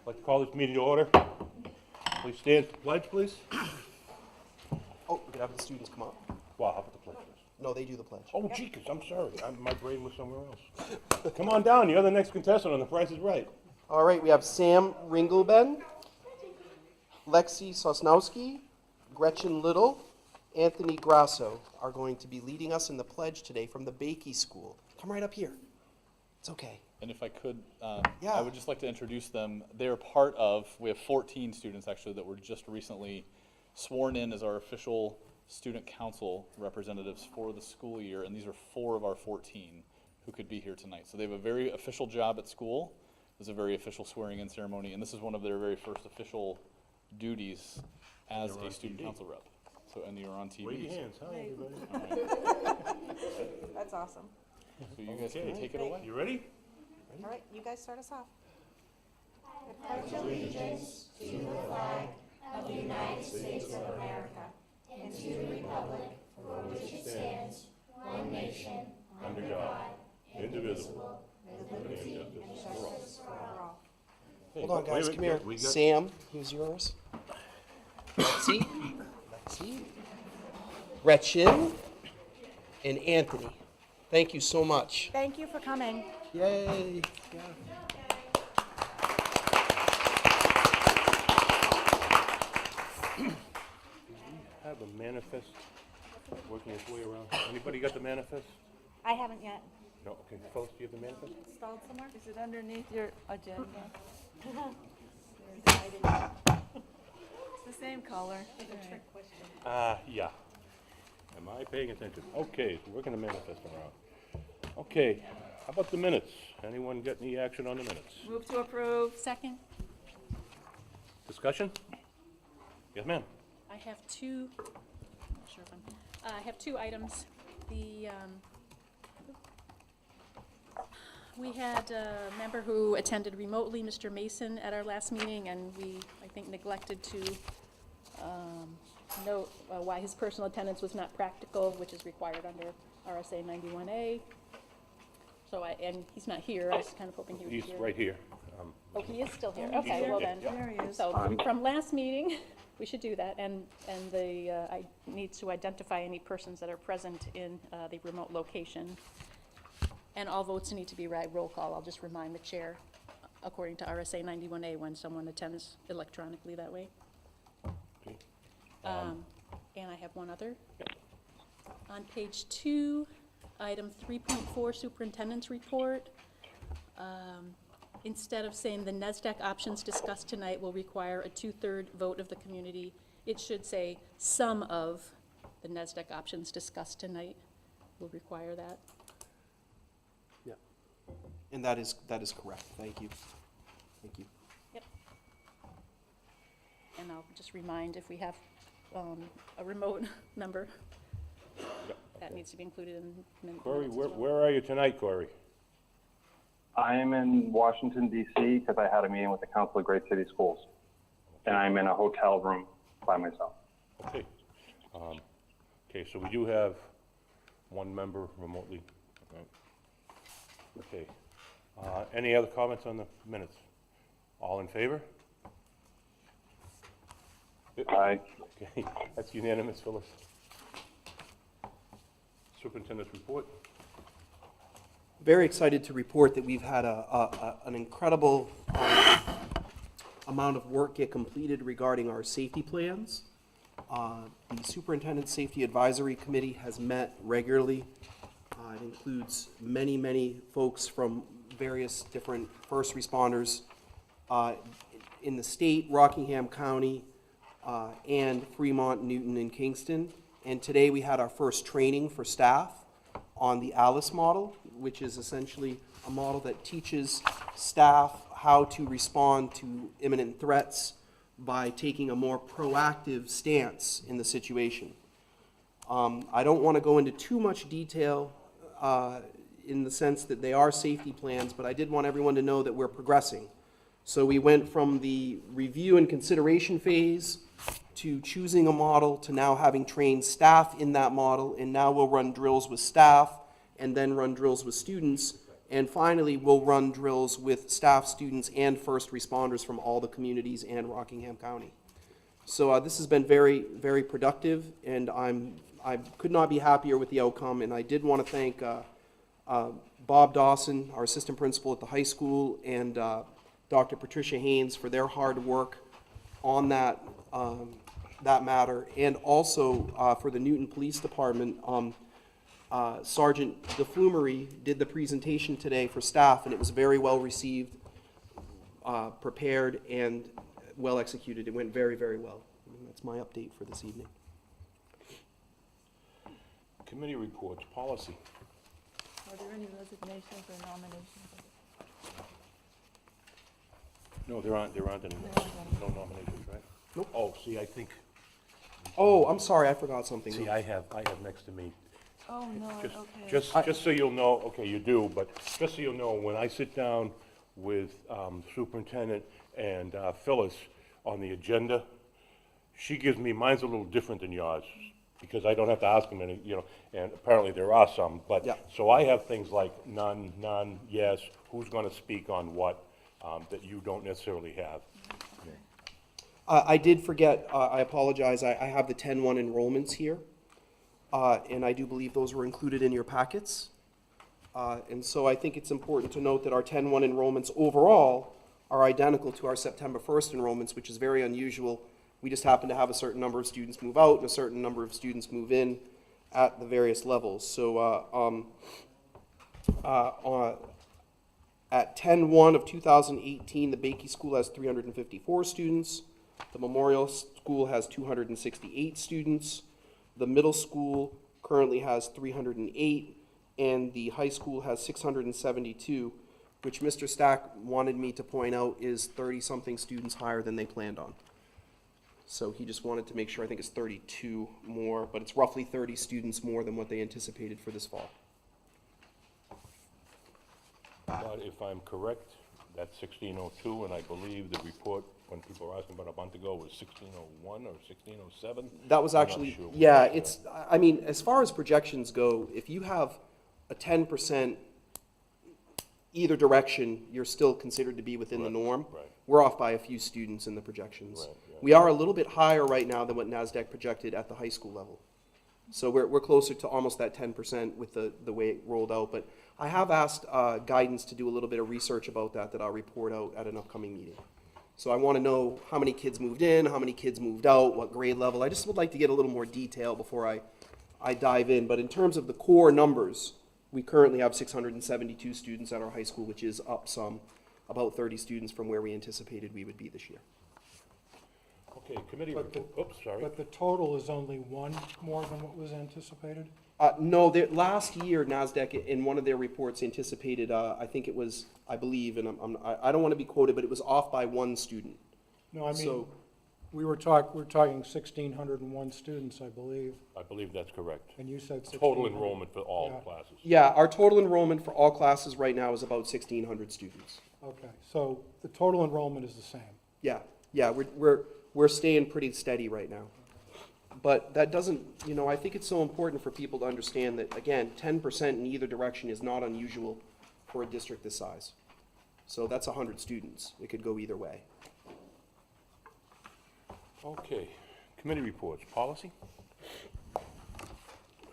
I'd like to call this meeting to order. Please stand for the pledge, please. Oh, we could have the students come up. Wow, how about the pledge first? No, they do the pledge. Oh, jeekers, I'm sorry. My brain was somewhere else. Come on down, you're the next contestant on The Price is Right. All right, we have Sam Ringelben, Lexi Sosnowski, Gretchen Little, Anthony Grasso are going to be leading us in the pledge today from the Bakey School. Come right up here. It's okay. And if I could, Yeah. I would just like to introduce them. They're part of, we have 14 students actually that were just recently sworn in as our official student council representatives for the school year, and these are 4 of our 14 who could be here tonight. So they have a very official job at school. It was a very official swearing-in ceremony, and this is one of their very first official duties as You're on a student TV. council rep. So, and you're on TV. Wave your hands. Hi, everybody. All right. That's awesome. So you guys can Okay. take it away. You ready? All right, you guys start us off. Under God, indivisible, liberty and justice for all. Hey, Hold on, wait a guys. minute, Come here. we got- Sam, who's yours? Lexi, Gretchen, and Anthony. Thank you so much. Thank you for coming. Yay. Yeah. Have a manifest working its way around. Anybody got the manifest? I haven't yet. No, okay. Fellas, do you have the manifest? Stalled somewhere? Is it underneath your agenda? It's the same color. Yeah. Am I paying attention? Okay, so we're gonna manifest around. Okay, how about the minutes? Anyone get any action on the minutes? Move to approve. Second, Discussion? Yes, ma'am. I have two, I'm not sure if I have 2 items. We had a member who attended remotely, Mr. Mason, at our last meeting, and we, I think, neglected to note why his personal attendance was not practical, which is required under RSA 91A. So and he's not here, I was kind of hoping he would be He's here. right here. Oh, he is still here, okay, well then. There he is. So from last meeting, we should do that, and I need to identify any persons that are present in the remote location. And all votes need to be roll call. I'll just remind the chair, according to RSA 91A, when someone attends electronically that way. Okay. And I have one other. On page 2, item 3.4, superintendent's report. Instead of saying the NESDEC options discussed tonight will require a 2/3 vote of the community, it should say some of the NESDEC options discussed tonight will require that. Yeah. And that is correct. Thank you. Thank you. Yep. And I'll just remind if we have a remote member, that needs to be included in minutes. Corey, as well. where are you tonight, Corey? I am in Washington, D.C. because I had a meeting with the Council of Great City Schools. And I'm in a hotel room by myself. Okay. Okay, so we do have one member remotely. Okay. Any other comments on the minutes? All in favor? Aye. Okay, that's unanimous, Phyllis. Superintendent's report? Very excited to report that we've had an incredible amount of work get completed regarding our safety plans. The Superintendent Safety Advisory Committee has met regularly. It includes many, many folks from various different first responders in the state, Rockingham County, and Fremont, Newton, and Kingston. And today we had our first training for staff on the ALICE model, which is essentially a model that teaches staff how to respond to imminent threats by taking a more proactive stance in the situation. I don't want to go into too much detail in the sense that they are safety plans, but I did want everyone to know that we're progressing. So we went from the review and consideration phase to choosing a model to now having trained staff in that model, and now we'll run drills with staff and then run drills with students And finally, we'll run drills with staff, students, and first responders from all the communities and Rockingham County. So this has been very, very productive, and I could not be happier with the outcome. And I did want to thank Bob Dawson, our assistant principal at the high school, and Dr. Patricia Haynes for their hard work on that matter, and also for the Newton Police Department. Sergeant DeFlumery did the presentation today for staff, and it was very well received, prepared, and well executed. It went very, very well. And that's my update for this evening. Committee reports, policy. Are there any resignations or nominations? No, there aren't any, no nominations, right? Nope. Oh, see, I think, Oh, I'm sorry, I forgot something. see, I have next to me, Oh, no, just, okay. just so you'll know, okay, you do, but just so you'll know, when I sit down with Superintendent and Phyllis on the agenda, she gives me, mine's a little different than yours, because I don't have to ask them any, and apparently there are some, but, Yeah. so I have things like none, yes, who's gonna speak on what, that you don't necessarily have. I did forget, I apologize, I have the 10-1 enrollments here, and I do believe those were included in your packets. And so I think it's important to note that our 10-1 enrollments overall are identical to our September 1st enrollments, which is very unusual. We just happen to have a certain number of students move out and a certain number of students move in at the various levels. So at 10-1 of 2018, the Bakey School has 354 students. The Memorial School has 268 students. The middle school currently has 308, and the high school has 672, which Mr. Stack wanted me to point out is 30-something students higher than they planned on. So he just wanted to make sure, I think it's 32 more, but it's roughly 30 students more than what they anticipated for this fall. But if I'm correct, that's 1602, and I believe the report, when people were asking about a month ago, was 1601 or 1607? That was I'm not actually, sure. yeah, it's, I mean, as far as projections go, if you have a 10% either direction, you're still considered to be within the norm. right. We're off by a few students in the projections. Right, yeah. We are a little bit higher right now than what NASDAQ projected at the high school level. So we're closer to almost that 10% with the way it rolled out. But I have asked guidance to do a little bit of research about that I'll report out at an upcoming meeting. So I want to know how many kids moved in, how many kids moved out, what grade level. I just would like to get a little more detail before I dive in. But in terms of the core numbers, we currently have 672 students at our high school, which is up some, about 30 students from where we anticipated we would be this year. Okay, committee But the- report, oops, sorry. But the total is only one more than what was anticipated? No, last year, NASDAQ, in one of their reports, anticipated, I think it was, I believe, and I don't want to be quoted, but it was off by one student. No, I mean, So- we're talking 1,601 students, I believe, I believe that's correct. and you said 1,600. Total enrollment for all Yeah. classes. Yeah, our total enrollment for all classes right now is about 1,600 students. Okay, so the total enrollment is the same. Yeah, we're staying pretty steady right now. But that doesn't, I think it's so important for people to understand that, again, 10% in either direction is not unusual for a district this size. So that's 100 students. It could go either way. Okay, committee reports, policy?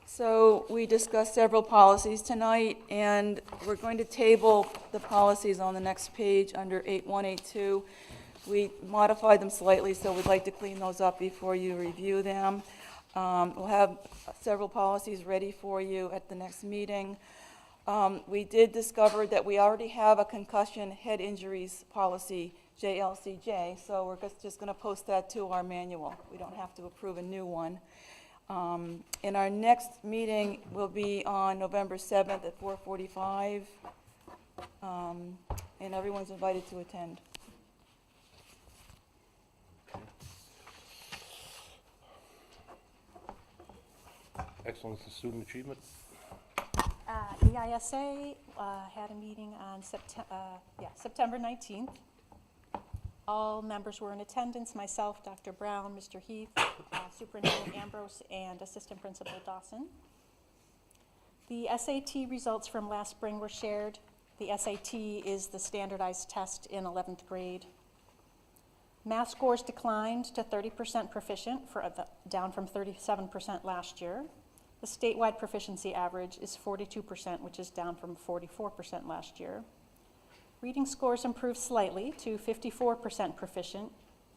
So we discussed several policies tonight, and we're going to table the policies on the next page under 8182. We modified them slightly, so we'd like to clean those up before you review them. We'll have several policies ready for you at the next meeting. We did discover that we already have a concussion head injuries policy, JLCJ, so we're just going to post that to our manual. We don't have to approve a new one. And our next meeting will be on November 7th at 4:45, and everyone's invited to attend. Excellence in student achievement? EISA had a meeting on September 19th. All members were in attendance, myself, Dr. Brown, Mr. Heath, Superintendent Ambrose, and Assistant Principal Dawson. The SAT results from last spring were shared. The SAT is the standardized test in 11th grade. Math scores declined to 30% proficient, down from 37% last year. The statewide proficiency average is 42%, which is down from 44% last year. Reading scores improved slightly to 54% proficient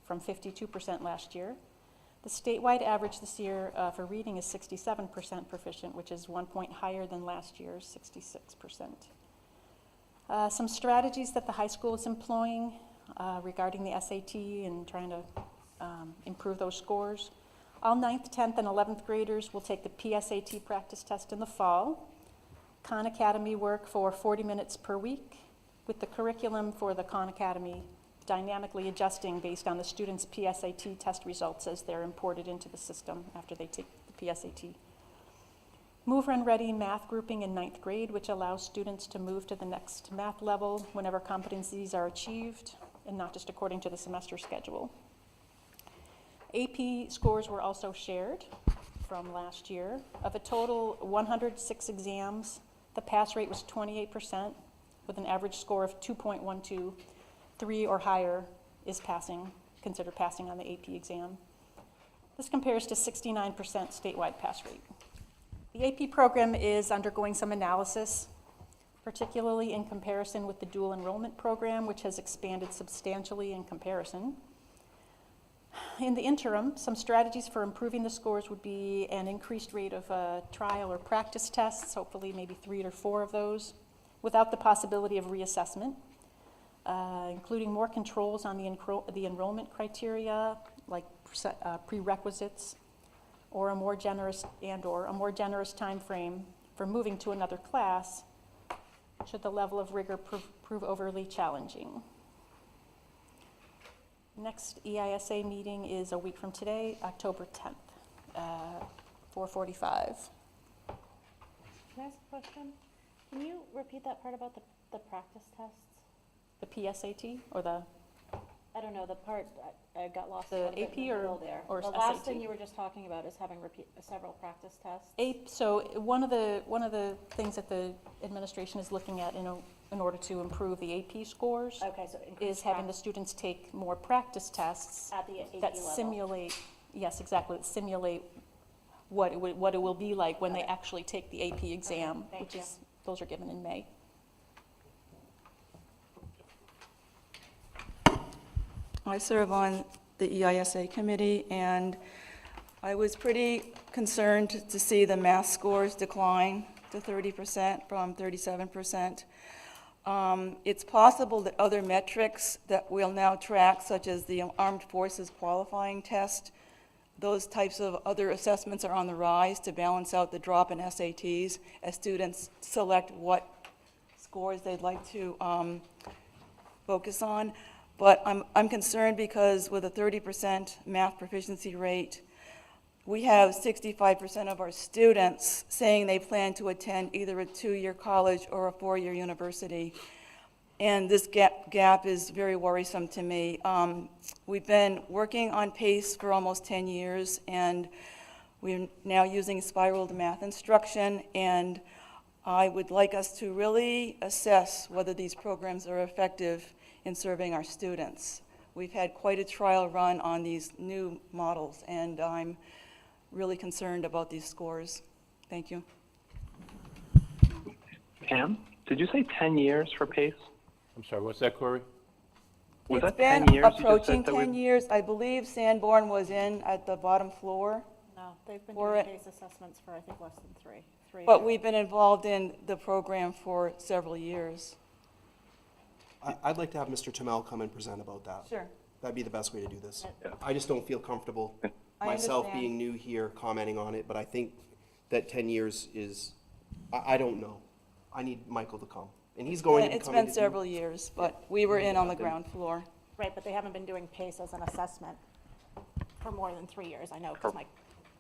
from 52% last year. The statewide average this year for reading is 67% proficient, which is 1 point higher than last year's 66%. Some strategies that the high school is employing regarding the SAT and trying to improve those scores. All 9th, 10th, and 11th graders will take the PSAT practice test in the fall. Khan Academy work for 40 minutes per week, with the curriculum for the Khan Academy dynamically adjusting based on the students' PSAT test results as they're imported into the system after they take the PSAT. Move Run Ready math grouping in 9th grade, which allows students to move to the next math level whenever competencies are achieved and not just according to the semester schedule. AP scores were also shared from last year. Of a total 106 exams, the pass rate was 28%, with an average score of 2.12. 3 or higher is considered passing on the AP exam. This compares to 69% statewide pass rate. The AP program is undergoing some analysis, particularly in comparison with the dual enrollment program, which has expanded substantially in comparison. In the interim, some strategies for improving the scores would be an increased rate of trial or practice tests, hopefully maybe 3 or 4 of those, without the possibility of reassessment. Including more controls on the enrollment criteria, like prerequisites, or a more generous time frame for moving to another class, should the level of rigor prove overly challenging. Next EISA meeting is a week from today, October 10th, 4:45. Can I ask a question? Can you repeat that part about the practice tests? The PSAT or the I don't know, the part, I got lost. The a bit AP in the or- middle there. or The last SAT? thing you were just talking about is having several practice tests. So one of the things that the administration is looking at in order to improve the AP scores Okay, so is increased having the students take more practice tests at the AP that level. simulate, yes, exactly, that simulate what it will be like when they Okay. actually take the AP exam, thank which you. is, those are given in May. I serve on the EISA committee, and I was pretty concerned to see the math scores decline to 30% from 37%. It's possible that other metrics that we'll now track, such as the Armed Forces Qualifying Test, those types of other assessments are on the rise to balance out the drop in SATs as students select what scores they'd like to focus on. But I'm concerned because with a 30% math proficiency rate, we have 65% of our students saying they plan to attend either a 2-year college or a 4-year university. And this gap is very worrisome to me. We've been working on PACE for almost 10 years, and we're now using spiraled math instruction, and I would like us to really assess whether these programs are effective in serving our students. We've had quite a trial run on these new models, and I'm really concerned about these scores. Thank you. Pam, did you say 10 years for PACE? I'm sorry, what's that, Corey? Was It's that 10 been years? You just said approaching that 10 years. I believe Sanborn was in at the bottom floor, No, they've been For doing it. PACE assessments for, I think, less than three. but we've been involved in the program for several years. I'd like to have Mr. Tamel come and present about that. Sure. That'd be the best way to do this. Yeah. I just don't feel comfortable I myself understand. being new here commenting on it, but I think that 10 years is, I don't know. I need Michael to come. And he's going to be It's coming been to do- several years, but we were in on the ground floor. Right, but they haven't been doing PACE as an assessment for more than 3 years, I know, because my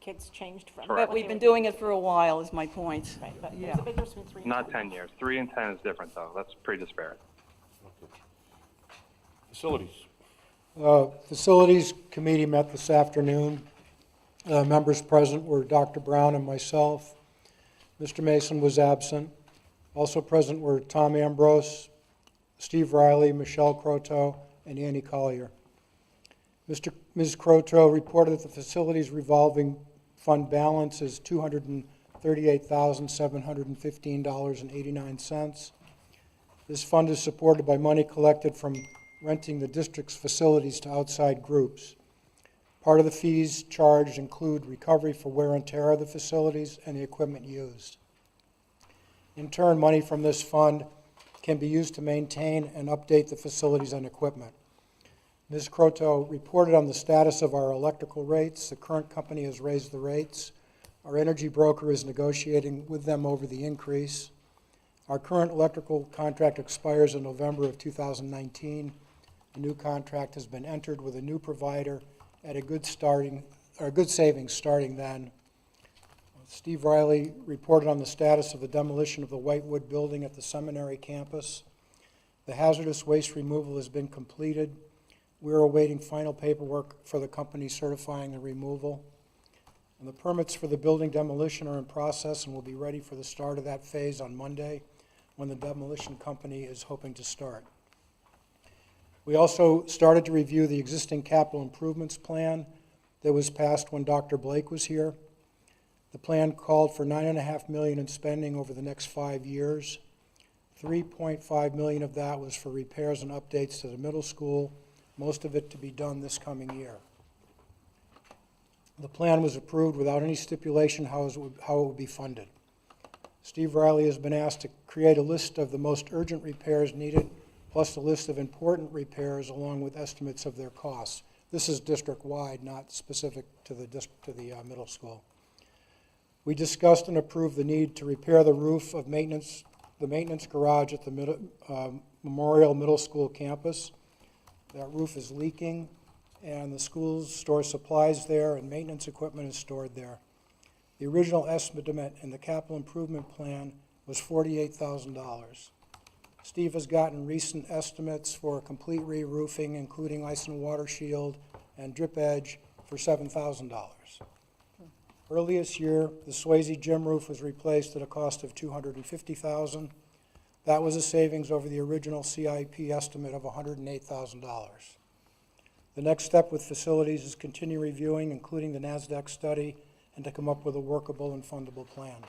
kids changed from. But we've been doing it for a while, is my point. Right, but there's Yeah. a big difference between 3 and 10. Not 10 years. 3 and 10 is different, though. That's pretty disparate. Facilities. Facilities Committee met this afternoon. Members present were Dr. Brown and myself. Mr. Mason was absent. Also present were Tom Ambrose, Steve Riley, Michelle Croteau, and Annie Collier. Ms. Croteau reported that the facilities revolving fund balance is $238,715.89. This fund is supported by money collected from renting the district's facilities to outside groups. Part of the fees charged include recovery for wear and tear of the facilities and the equipment used. In turn, money from this fund can be used to maintain and update the facilities and equipment. Ms. Croteau reported on the status of our electrical rates. The current company has raised the rates. Our energy broker is negotiating with them over the increase. Our current electrical contract expires in November of 2019. A new contract has been entered with a new provider at a good savings starting then. Steve Riley reported on the status of the demolition of the Whitewood building at the seminary campus. The hazardous waste removal has been completed. We're awaiting final paperwork for the company certifying the removal. And the permits for the building demolition are in process and will be ready for the start of that phase on Monday, when the demolition company is hoping to start. We also started to review the existing capital improvements plan that was passed when Dr. Blake was here. The plan called for $9.5 million in spending over the next 5 years. $3.5 million of that was for repairs and updates to the middle school, most of it to be done this coming year. The plan was approved without any stipulation how it would be funded. Steve Riley has been asked to create a list of the most urgent repairs needed, plus a list of important repairs along with estimates of their costs. This is district-wide, not specific to the middle school. We discussed and approved the need to repair the roof of the maintenance garage at the Memorial Middle School campus. That roof is leaking, and the school stores supplies there, and maintenance equipment is stored there. The original estimate in the capital improvement plan was $48,000. Steve has gotten recent estimates for a complete re-roofing, including ice and water shield and drip edge, for $7,000. Early this year, the Swayze gym roof was replaced at a cost of $250,000. That was a savings over the original CIP estimate of $108,000. The next step with facilities is continue reviewing, including the NASDAQ study, and to come up with a workable and fundable plan.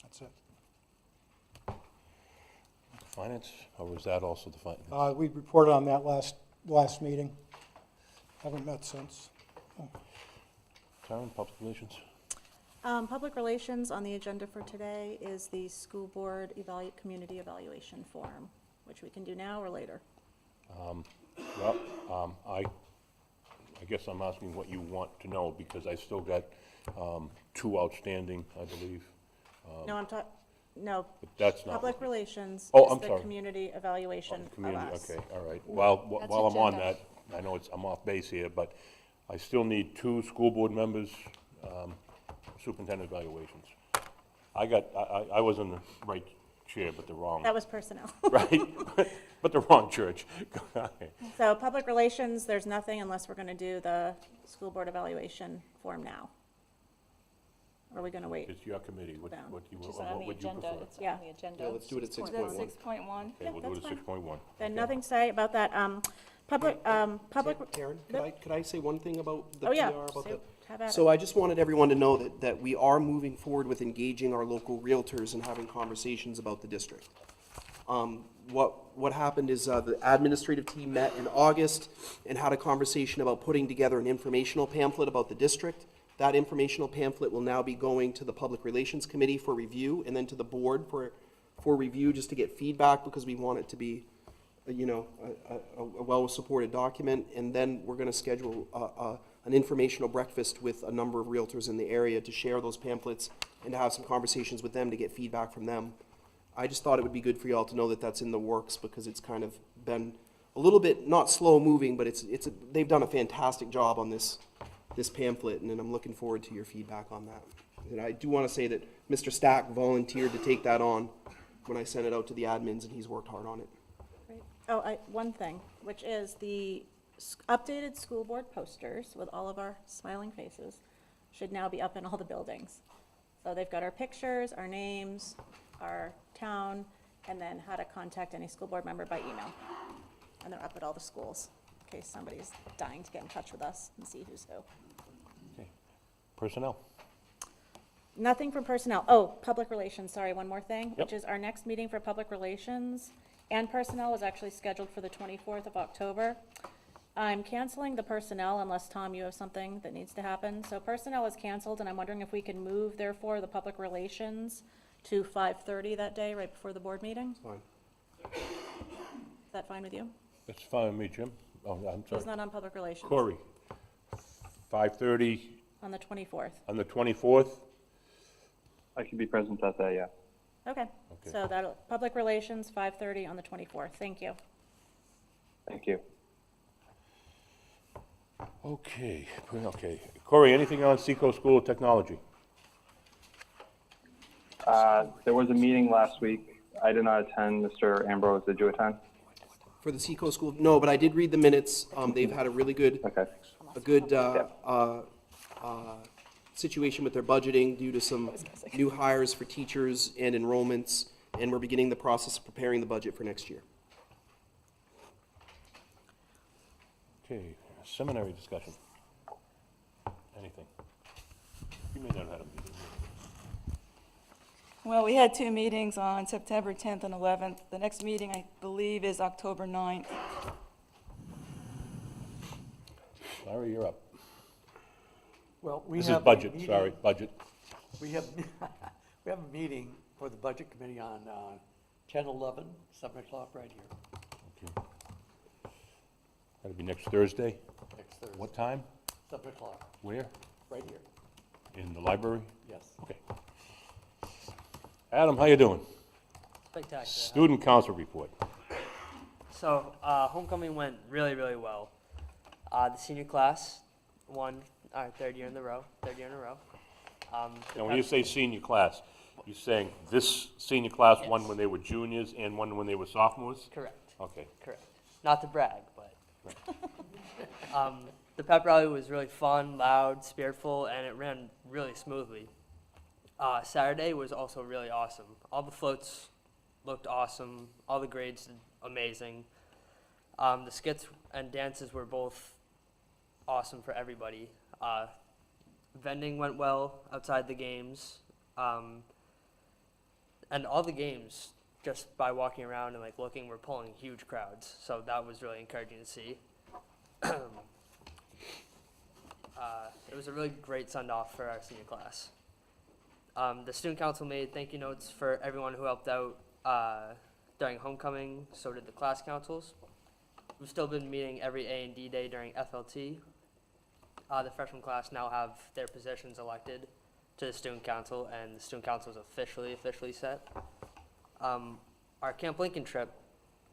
That's it. Finance, or was that also the finance? We reported on that last meeting. Haven't met since. Karen, public relations? Public relations on the agenda for today is the school board community evaluation form, which we can do now or later. Well, I guess I'm asking what you want to know, because I still got 2 outstanding, I believe. No, no, But that's not. public relations Oh, is I'm the sorry. community evaluation of Community, us. okay, all right. While I'm on agenda. that, I know I'm off base here, but I still need 2 school board members, superintendent evaluations. I was in the right chair, but the wrong, That was personnel. right? But the wrong church. So public relations, there's nothing unless we're gonna do the school board evaluation form now. Or are we gonna wait? It's your committee, what Down. you, Which is what on the would you agenda, prefer? it's Yeah. on the agenda. Yeah, let's do it at 6.1. Is that 6.1. 6.1? Okay, Yeah, we'll do that's it fine. at 6.1. Then nothing to say about that, public, Karen, Yep. could I say one thing about the oh yeah, PR? About so, have at So it. I just wanted everyone to know that we are moving forward with engaging our local realtors and having conversations about the district. What happened is the administrative team met in August and had a conversation about putting together an informational pamphlet about the district. That informational pamphlet will now be going to the Public Relations Committee for review, and then to the board for review, just to get feedback, because we want it to be, a well-supported document. And then we're gonna schedule an informational breakfast with a number of realtors in the area to share those pamphlets and to have some conversations with them to get feedback from them. I just thought it would be good for y'all to know that that's in the works, because it's kind of been a little bit, not slow-moving, but they've done a fantastic job on this pamphlet, and then I'm looking forward to your feedback on that. And I do want to say that Mr. Stack volunteered to take that on when I sent it out to the admins, and he's worked hard on it. Great. Oh, one thing, which is the updated school board posters with all of our smiling faces should now be up in all the buildings. So they've got our pictures, our names, our town, and then how to contact any school board member by email. And they're up at all the schools, in case somebody's dying to get in touch with us and see who's who. Okay. Personnel. Nothing from personnel. Oh, public relations, sorry, one more thing, which Yep. is our next meeting for public relations and personnel was actually scheduled for the 24th of October. I'm canceling the personnel unless, Tom, you have something that needs to happen. So personnel is canceled, and I'm wondering if we can move, therefore, the public relations to 5:30 that day, right before the board meeting? Fine. Is that fine with you? That's fine with me, Jim. Oh, I'm He's sorry. not on public relations. Corey, 5:30 On the 24th. on the 24th? I could be present that day, yeah. Okay, Okay. so that'll, public relations, 5:30 on the 24th. Thank you. Thank you. Okay, okay. Corey, anything on Seco School of Technology? There was a meeting last week. I did not attend. Mr. Ambrose, did you attend? For the Seco School, no, but I did read the minutes. They've had a really good, Okay. situation with their budgeting due to some new hires for teachers and enrollments, and we're beginning the process of preparing the budget for next year. Okay, seminary discussion. Anything? You may not have had a meeting. Well, we had 2 meetings on September 10th and 11th. The next meeting, I believe, is October 9th. Larry, you're up. Well, we This have is a budget, meeting- sorry, budget. We have, we have a meeting for the Budget Committee on 10/11, 7 o'clock right here, Okay. That'll be next Thursday. next Thursday. What time? 7 o'clock, Where? right here, In the library? yes. Okay. Adam, how you doing? Spectacular. Student council report. So, homecoming went really, really well. The senior class won our third year in a row. Now, when you say senior class, you're saying this senior class won when they were juniors and won when they were sophomores? Correct, Okay. correct. Not to brag, but. The pep rally was really fun, loud, spiritful, and it ran really smoothly. Saturday was also really awesome. All the floats looked awesome. All the grades did amazing. The skits and dances were both awesome for everybody. Vending went well outside the games. And all the games, just by walking around and like looking, were pulling huge crowds. So that was really encouraging to see. It was a really great send-off for our senior class. The student council made thank you notes for everyone who helped out during homecoming. So did the class councils. We've still been meeting every A&D day during FLT. The freshman class now have their positions elected to the student council, and the student council is officially set. Our Camp Lincoln trip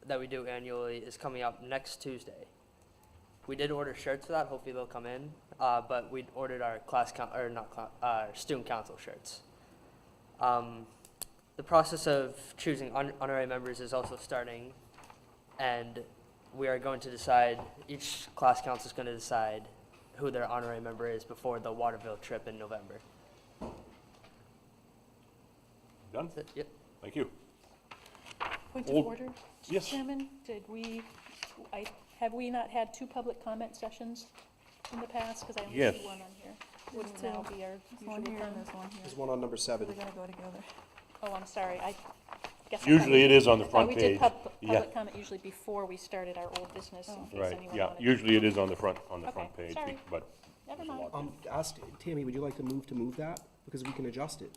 that we do annually is coming up next Tuesday. We did order shirts for that. Hopefully they'll come in. But we ordered our student council shirts. The process of choosing honorary members is also starting, and we are going to decide, each class council is going to decide who their honorary member is before the Waterville trip in November. Done? That's it. Yep. Thank you. Point Old- of order, Yes. Chairman, have we not had 2 public comment sessions in the past? Because I only Yes. see 1 on here. Wouldn't There's now two. be our There's one usual here and time? there's one here. There's one on number 7. They're gonna go together. Oh, I'm sorry, I guess. I thought Usually we it did- is on the I thought front we page. did public Yeah. comment usually before we started our old business, in case Right, anyone yeah, wanted. usually it is on the front Okay, page, sorry. but Never there's a mind. lot. Ask, Tammy, would you like to move that? Because we can adjust it.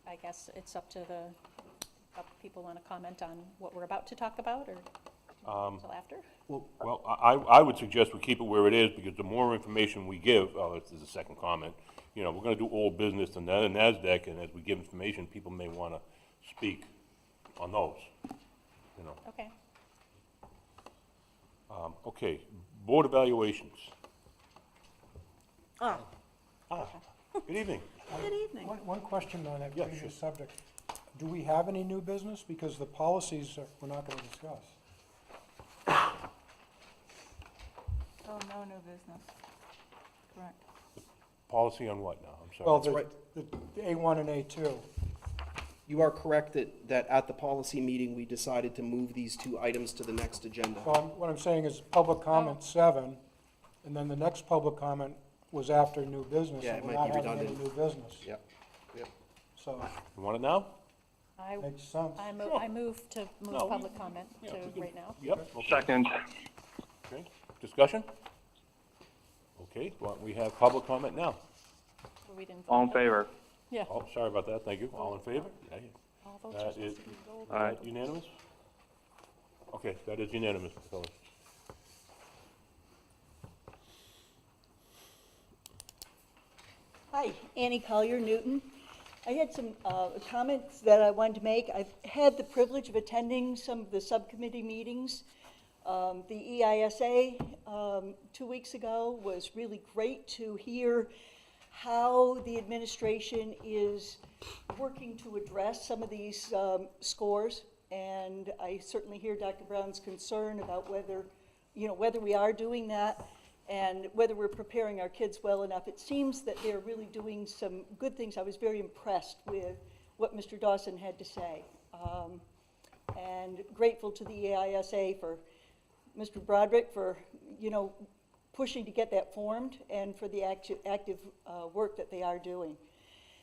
I guess it's up to people want to comment on what we're about to talk about, or until after? Well, I would suggest we keep it where it is, because the more information we give, this is a second comment, you know, we're gonna do old business and then NASDAQ, and as we give information, people may wanna speak on those, you know. Okay. Okay, board evaluations. Oh, Good evening. good evening. One question on that Yeah, previous subject. Do we have any new business? Because the policies we're not going to discuss. Oh, no new business. Correct. Policy on what now? I'm Well, sorry. the A1 and A2. You are correct that at the policy meeting, we decided to move these two items to the next agenda. Well, what I'm saying is public comment 7, and then the next public comment was after new business. Yeah, and it we're might be not having any redundant. new business. Yep. So, You want it now? I, makes sense. I move to move No, we- public comment yeah, to we can- right now. Yep. Okay. Second. Okay, discussion? Okay, well, we have public comment now. We didn't All in vote. favor? Yeah. Oh, sorry about that, thank you. All in favor? Yeah, yeah. All votes are That supposed is to be rolled. Aye. unanimous? Okay, that is unanimous, Mr. Phillips. Hi, Annie Collier, Newton. I had some comments that I wanted to make. I've had the privilege of attending some of the subcommittee meetings. The EISA 2 weeks ago was really great to hear how the administration is working to address some of these scores. And I certainly hear Dr. Brown's concern about whether we are doing that and whether we're preparing our kids well enough. It seems that they're really doing some good things. I was very impressed with what Mr. Dawson had to say. And grateful to the EISA for Mr. Broderick for, pushing to get that formed and for the active work that they are doing.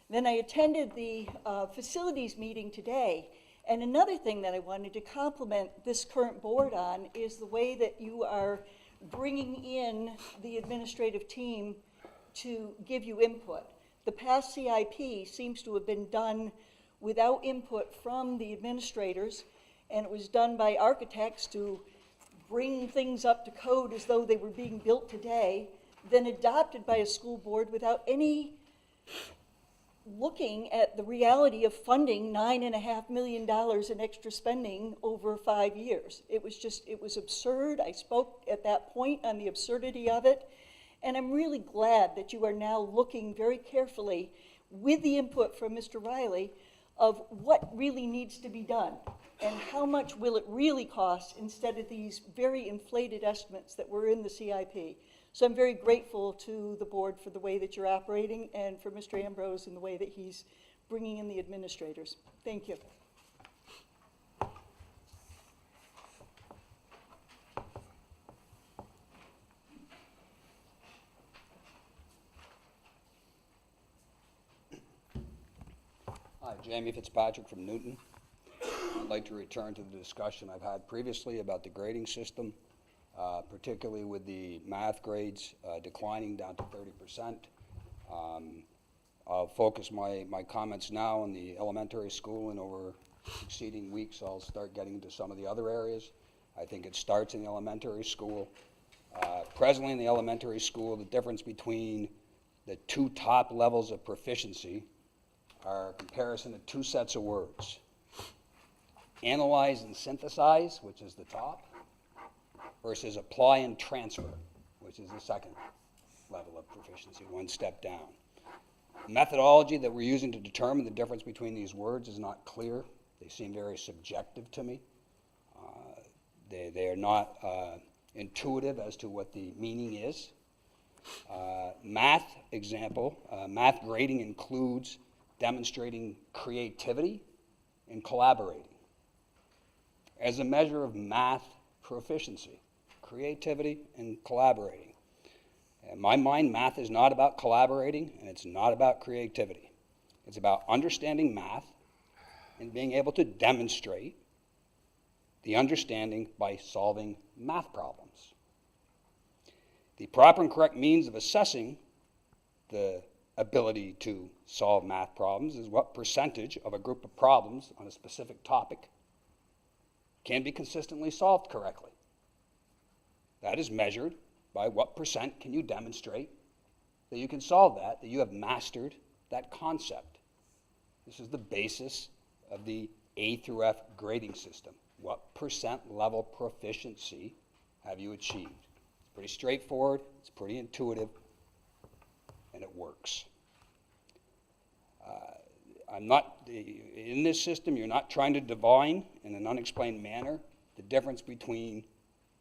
Then I attended the facilities meeting today. And another thing that I wanted to compliment this current board on is the way that you are bringing in the administrative team to give you input. The past CIP seems to have been done without input from the administrators, and it was done by architects to bring things up to code as though they were being built today, then adopted by a school board without any looking at the reality of funding $9.5 million in extra spending over 5 years. It was absurd. I spoke at that point on the absurdity of it, and I'm really glad that you are now looking very carefully with the input from Mr. Riley of what really needs to be done and how much will it really cost instead of these very inflated estimates that were in the CIP. So I'm very grateful to the board for the way that you're operating and for Mr. Ambrose and the way that he's bringing in the administrators. Thank you. Hi, Jamie Fitzpatrick from Newton. I'd like to return to the discussion I've had previously about the grading system, particularly with the math grades declining down to 30%. I'll focus my comments now on the elementary school, and over succeeding weeks I'll start getting into some of the other areas. I think it starts in the elementary school. Presently in the elementary school, the difference between the two top levels of proficiency are a comparison of two sets of words. Analyze and synthesize, which is the top, versus apply and transfer, which is the second level of proficiency, one step down. The methodology that we're using to determine the difference between these words is not clear. They seem very subjective to me. They are not intuitive as to what the meaning is. Math example, math grading includes demonstrating creativity and collaborating as a measure of math proficiency, creativity and collaborating. In my mind, math is not about collaborating and it's not about creativity. It's about understanding math and being able to demonstrate the understanding by solving math problems. The proper and correct means of assessing the ability to solve math problems is what percentage of a group of problems on a specific topic can be consistently solved correctly. That is measured by what percent can you demonstrate that you can solve that you have mastered that concept. This is the basis of the A through F grading system. What percent level proficiency have you achieved? It's pretty straightforward, it's pretty intuitive, and it works. In this system, you're not trying to divine in an unexplained manner the difference between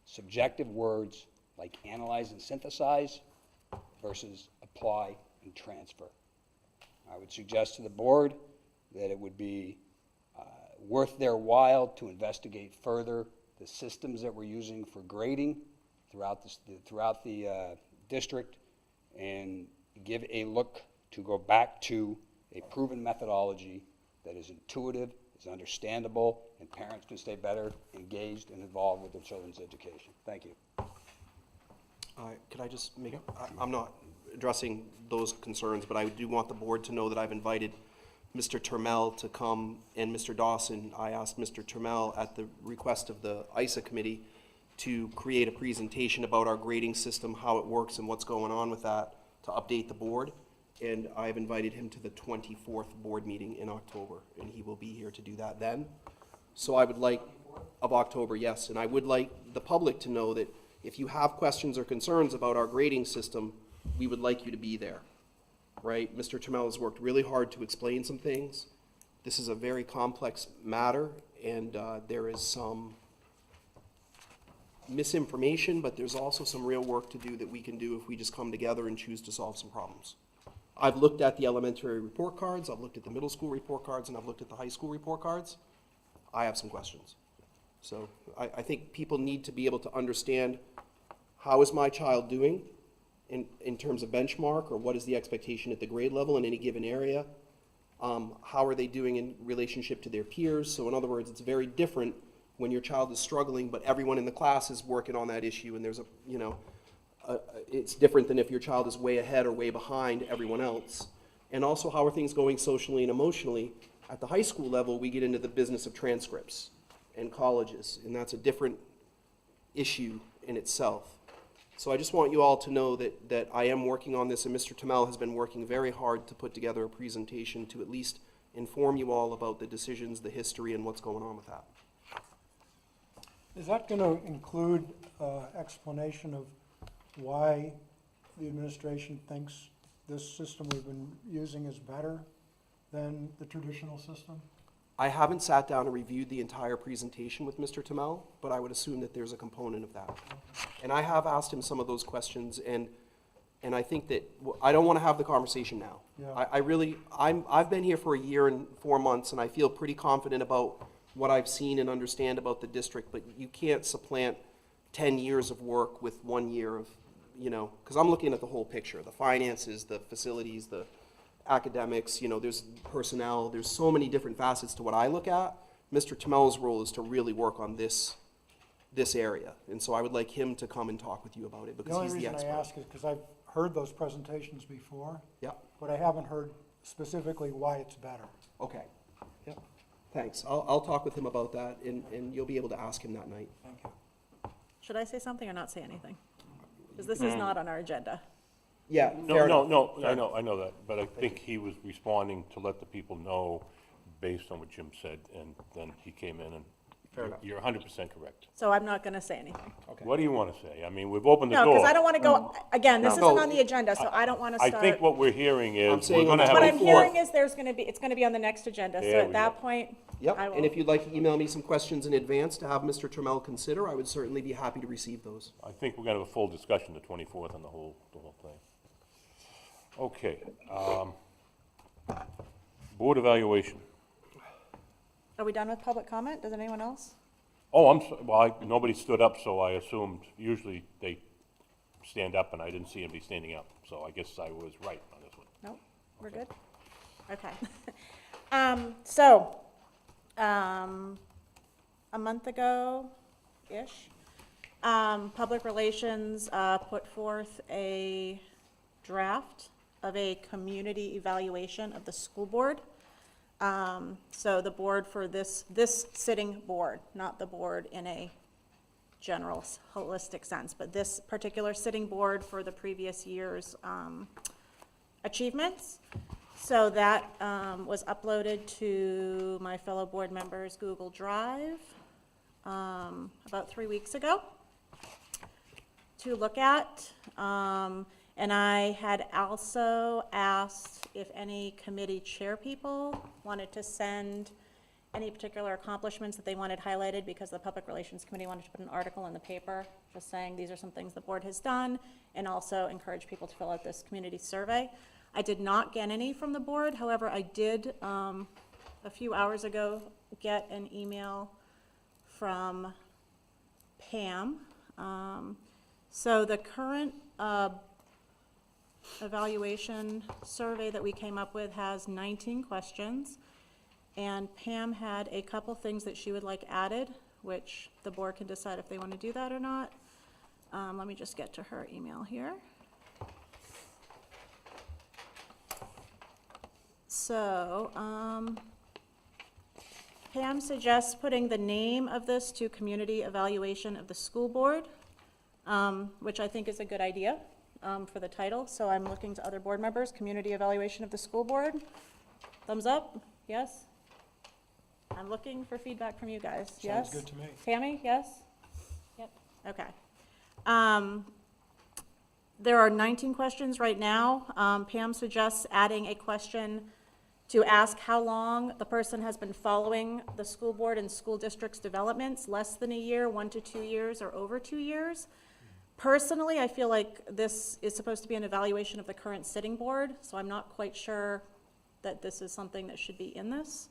subjective words like analyze and synthesize versus apply and transfer. I would suggest to the board that it would be worth their while to investigate further the systems that we're using for grading throughout the district, and give a look to go back to a proven methodology that is intuitive, is understandable, and parents can stay better engaged and involved with their children's education. Thank you. Could I just make, I'm not addressing those concerns, but I do want the board to know that I've invited Mr. Turmel to come, and Mr. Dawson. I asked Mr. Turmel at the request of the ISA committee to create a presentation about our grading system, how it works and what's going on with that, to update the board. And I've invited him to the 24th board meeting in October, and he will be here to do that then. So I would like, of October, yes, and I would like the public to know that if you have questions or concerns about our grading system, we would like you to be there, right? Mr. Turmel has worked really hard to explain some things. This is a very complex matter, and there is some misinformation, but there's also some real work to do that we can do if we just come together and choose to solve some problems. I've looked at the elementary report cards, I've looked at the middle school report cards, and I've looked at the high school report cards. I have some questions. So I think people need to be able to understand, how is my child doing in terms of benchmark, or what is the expectation at the grade level in any given area? How are they doing in relationship to their peers? So in other words, it's very different when your child is struggling, but everyone in the class is working on that issue, and there's a, you know, it's different than if your child is way ahead or way behind everyone else. And also, how are things going socially and emotionally? At the high school level, we get into the business of transcripts and colleges, and that's a different issue in itself. So I just want you all to know that I am working on this, and Mr. Turmel has been working very hard to put together a presentation to at least inform you all about the decisions, the history, and what's going on with that. Is that going to include explanation of why the administration thinks this system we've been using is better than the traditional system? I haven't sat down and reviewed the entire presentation with Mr. Turmel, but I would assume that there's a component of that. And I have asked him some of those questions, and I think that, I don't want to have the conversation now. Yeah. I've been here for a year and 4 months, and I feel pretty confident about what I've seen and understand about the district, but you can't supplant 10 years of work with 1 year of, you know, because I'm looking at the whole picture, the finances, the facilities, the academics, you know, there's personnel, there's so many different facets to what I look at. Mr. Turmel's role is to really work on this area, and so I would like him to come and talk with you about it, because he's the expert. The only reason I ask is because I've heard those presentations before, Yep, but I haven't heard specifically why it's better. okay, Yep. thanks. I'll talk with him about that, and you'll be able to ask him that night. Thank you. Should I say something or not say anything? Because this is not on our agenda. Yeah, fair enough. I know that, but I think he was responding to let the people know based on what Jim said, and then he came in and Fair enough. you're 100% correct. So I'm not going to say anything. What do you want to say? I mean, we've opened the No, door. because I don't want to go, again, this No. isn't on the agenda, so I don't want to I start. think what we're hearing I'm is, saying we're going to on have What a I'm fourth. hearing is it's going to be on the next agenda, so There at we that go. point, Yep, I will. and if you'd like to email me some questions in advance to have Mr. Turmel consider, I would certainly be happy to receive those. I think we're going to have a full discussion the 24th on the whole thing. Okay. Board evaluation. Are we done with public comment? Does anyone else? Oh, well, nobody stood up, so I assumed, usually they stand up, and I didn't see anybody standing up, so I guess I was right on this one. No, we're good? Okay. A month ago-ish, Public Relations put forth a draft of a community evaluation of the school board. So the board for this sitting board, not the board in a general holistic sense, but this particular sitting board for the previous year's achievements. So that was uploaded to my fellow board members' Google Drive about 3 weeks ago to look at. And I had also asked if any committee chair people wanted to send any particular accomplishments that they wanted highlighted, because the Public Relations Committee wanted to put an article in the paper just saying these are some things the board has done, and also encourage people to fill out this community survey. I did not get any from the board, however, I did, a few hours ago, get an email from Pam. So the current, evaluation survey that we came up with has 19 questions, and Pam had a couple things that she would like added, which the board can decide if they want to do that or not. Let me just get to her email here. So, Pam suggests putting the name of this to Community Evaluation of the School Board, which I think is a good idea for the title. So I'm looking to other board members, Community Evaluation of the School Board. Thumbs up? Yes? I'm looking for feedback from you guys. Yes? Sounds good to me. Tammy, yes? Yep. Okay. There are 19 questions right now. Pam suggests adding a question to ask how long the person has been following the school board and school district's developments, less than a year, 1 to 2 years, or over 2 years. Personally, I feel like this is supposed to be an evaluation of the current sitting board, so I'm not quite sure that this is something that should be in this.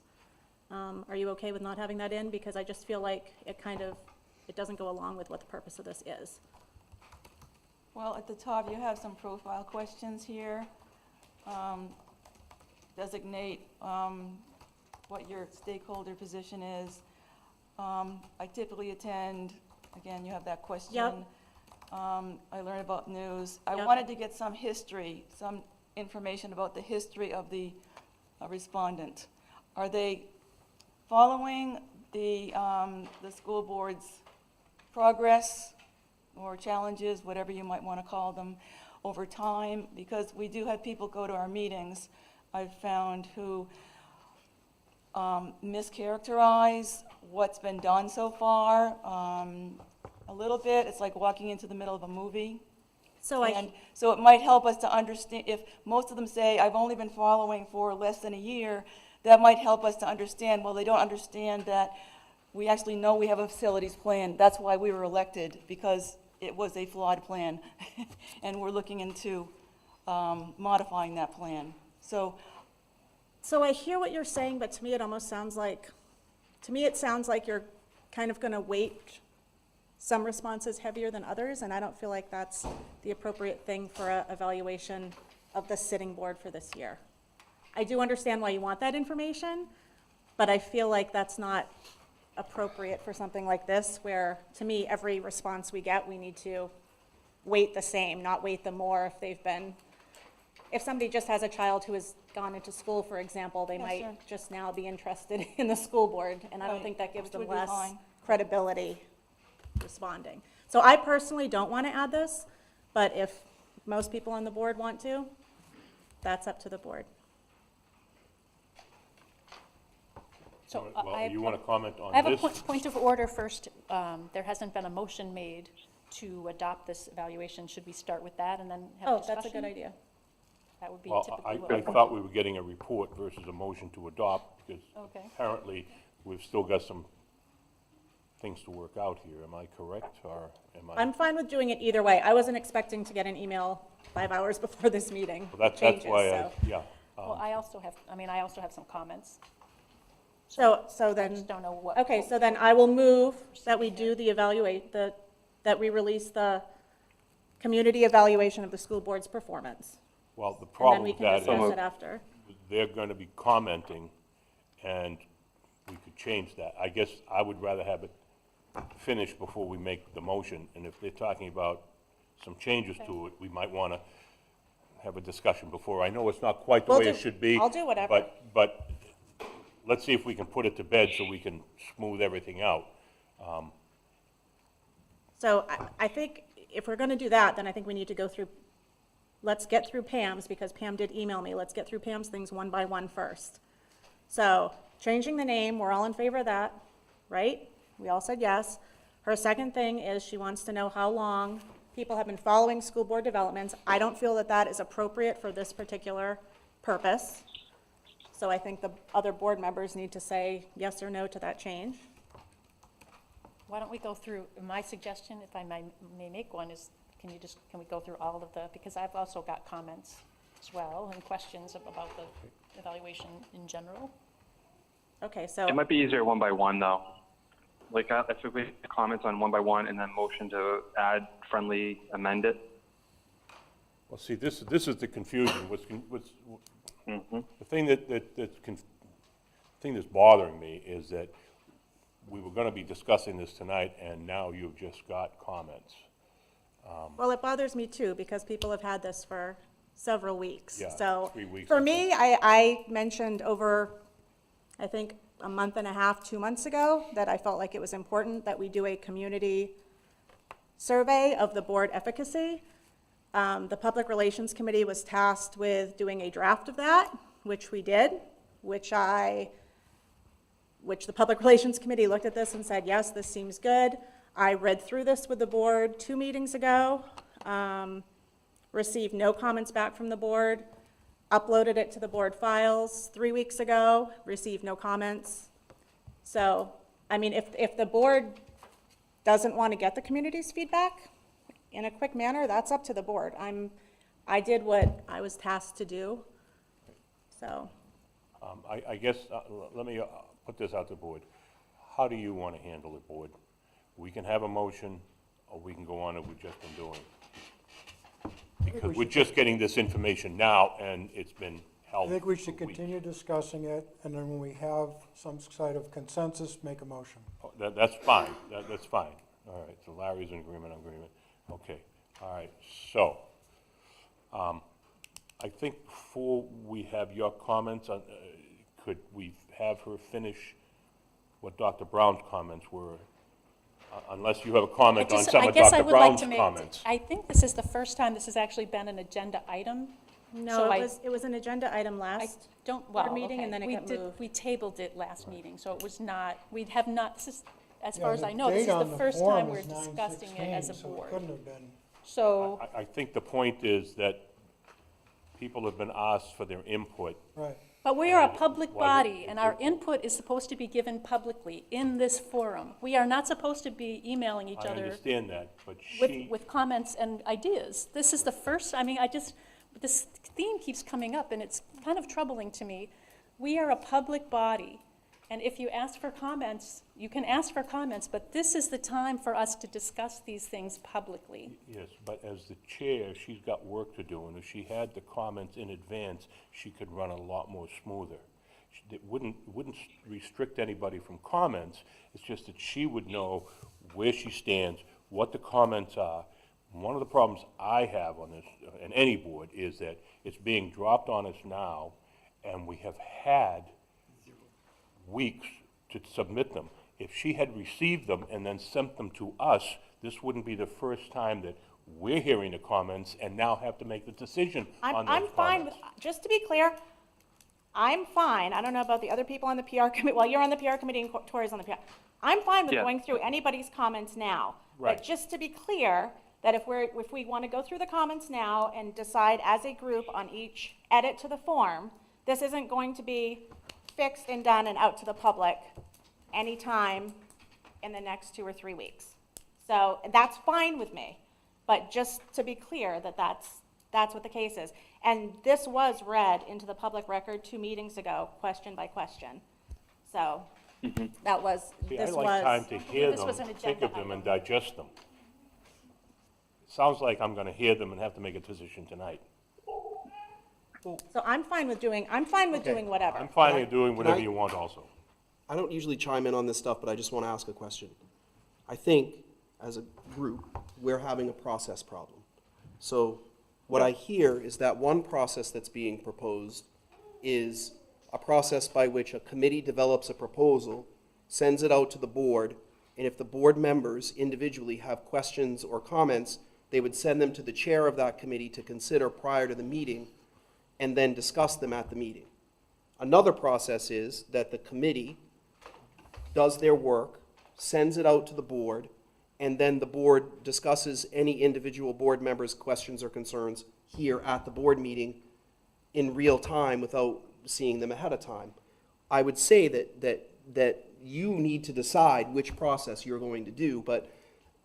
Are you okay with not having that in? Because I just feel like it doesn't go along with what the purpose of this is. Well, at the top, you have some profile questions here. Designate what your stakeholder position is. I typically attend, again, you have that question. Yep. I learn about news. I Yep. wanted to get some history, some information about the history of the respondent. Are they following the school board's progress or challenges, whatever you might want to call them, over time? Because we do have people go to our meetings, I've found, who mischaracterize what's been done so far a little bit. It's like walking into the middle of a movie. So And so it might help us to understand, if most of them say, I've only been following for less than a year, that might help us to understand, well, they don't understand that we actually know we have a facilities plan. That's why we were elected, because it was a flawed plan. And we're looking into modifying that plan. So I hear what you're saying, but to me, it sounds like you're kind of going to weight some responses heavier than others, and I don't feel like that's the appropriate thing for an evaluation of the sitting board for this year. I do understand why you want that information, but I feel like that's not appropriate for something like this, where, to me, every response we get, we need to weight the same, not weight them more if somebody just has a child who has gone into school, for example, they Yeah, might sure. just now be interested in the school board, and I don't Right, think that gives which them would be less fine. credibility responding. So I personally don't want to add this, but if most people on the board want to, that's up to the board. So Well, I have you want to comment on I have a this? point of order first. There hasn't been a motion made to adopt this evaluation. Should we start with that and then have Oh, discussion? that's a good idea. That would be Well, typically what I we thought we were getting a report versus a motion to adopt, because Okay. apparently we've still got some things to work out here. Am I correct, or am I? I'm fine with doing it either way. I wasn't expecting to get an email 5 hours before this meeting. Well, that's changes, why so. yeah. Well, I also have some comments. So I then, just don't know what. okay, so then I will move that we do that we release the community evaluation of the school board's performance. Well, the And then problem we with can that discuss is it after. they're going to be commenting, and we could change that. I guess I would rather have it finished before we make the motion, and if they're talking about some changes to it, we might want to have a discussion before. I know it's not quite the We'll way it do- should be. I'll do whatever. But let's see if we can put it to bed so we can smooth everything out. So I think if we're going to do that, then I think we need to go through, let's get through Pam's, because Pam did email me. Let's get through Pam's things one by one first. So changing the name, we're all in favor of that, right? We all said yes. Her second thing is she wants to know how long people have been following school board developments. I don't feel that that is appropriate for this particular purpose. So I think the other board members need to say yes or no to that change. Why don't we go through, my suggestion, if I may make one, is can we go through all of the, because I've also got comments as well, and questions about the evaluation in general. Okay, so, It might be easier one by one, though. Like, if we comments on one by one and then motion to add friendly, amend it. Well, see, this is the confusion. The thing that's bothering me is that we were gonna be discussing this tonight, and now you've just got comments. well, it bothers me too, because people have had this for several weeks. Yeah, So, 3 weeks, for I me, I mentioned over, I think, a month and a half, 2 months ago, that I felt like it was important that we do a community survey of the board efficacy. The Public Relations Committee was tasked with doing a draft of that, which we did, which the Public Relations Committee looked at this and said, yes, this seems good. I read through this with the board 2 meetings ago, received no comments back from the board, uploaded it to the board files 3 weeks ago, received no comments. So, I mean, if the board doesn't want to get the community's feedback in a quick manner, that's up to the board. I did what I was tasked to do, so. I guess, let me put this out to the board. How do you want to handle it, board? We can have a motion, or we can go on as we've just been doing. Because we're just getting this information now, and it's been I held. think we should for weeks. continue discussing it, and then when we have some sort of consensus, make a motion. That's fine, that's fine. All right, so Larry's in agreement. Okay, all right, so, I think before we have your comments, could we have her finish what Dr. Brown's comments were? Unless you have a comment on some of Dr. Brown's comments. I think this is the first time this has actually been an agenda item. No, So it was an agenda item I last don't, board well, meeting, okay. and then it got moved. We tabled it last meeting, so it was not, we have not, this is, as Yeah, far as the I know, this date is on the the first form time we're is discussing it as a 9/16, so it board. couldn't have been. So, I think the point is that people have been asked for their input. Right. but we are a public Why body, and our input is supposed to be given publicly in this forum. We are not supposed to be emailing each I other understand that, but with comments and ideas. This is the first, I mean, this theme keeps coming up, and it's kind of troubling to me. We are a public body, and if you ask for comments, you can ask for comments, but this is the time for us to discuss these things publicly. Yes, but as the chair, she's got work to do, and if she had the comments in advance, she could run a lot more smoother. It wouldn't restrict anybody from comments, it's just that she would know where she stands, what the comments are. One of the problems I have on this, and any board, is that it's being dropped on us now, and we have had weeks to submit them. If she had received them and then sent them to us, this wouldn't be the first time that we're hearing the comments and now have to make the decision on those I'm fine with, comments. just to be clear, I'm fine, I don't know about the other people on the PR committee, well, you're on the PR committee and Tori's on the PR. I'm fine with Yeah. going through anybody's comments now. Right. But just to be clear, that if we want to go through the comments now and decide as a group on each edit to the form, this isn't going to be fixed and done and out to the public anytime in the next 2 or 3 weeks. So that's fine with me, but just to be clear that that's what the case is. And this was read into the public record 2 meetings ago, question by question. So that was, See, I this like time was, to hear This them, was an think agenda of them, and item. digest them. Sounds like I'm gonna hear them and have to make a decision tonight. so I'm fine with doing whatever. I'm fine with doing Can whatever I- you want also. I don't usually chime in on this stuff, but I just want to ask a question. I think, as a group, we're having a process problem. So what I hear is that one process that's being proposed is a process by which a committee develops a proposal, sends it out to the board, and if the board members individually have questions or comments, they would send them to the chair of that committee to consider prior to the meeting, and then discuss them at the meeting. Another process is that the committee does their work, sends it out to the board, and then the board discusses any individual board member's questions or concerns here at the board meeting in real time without seeing them ahead of time. I would say that you need to decide which process you're going to do, but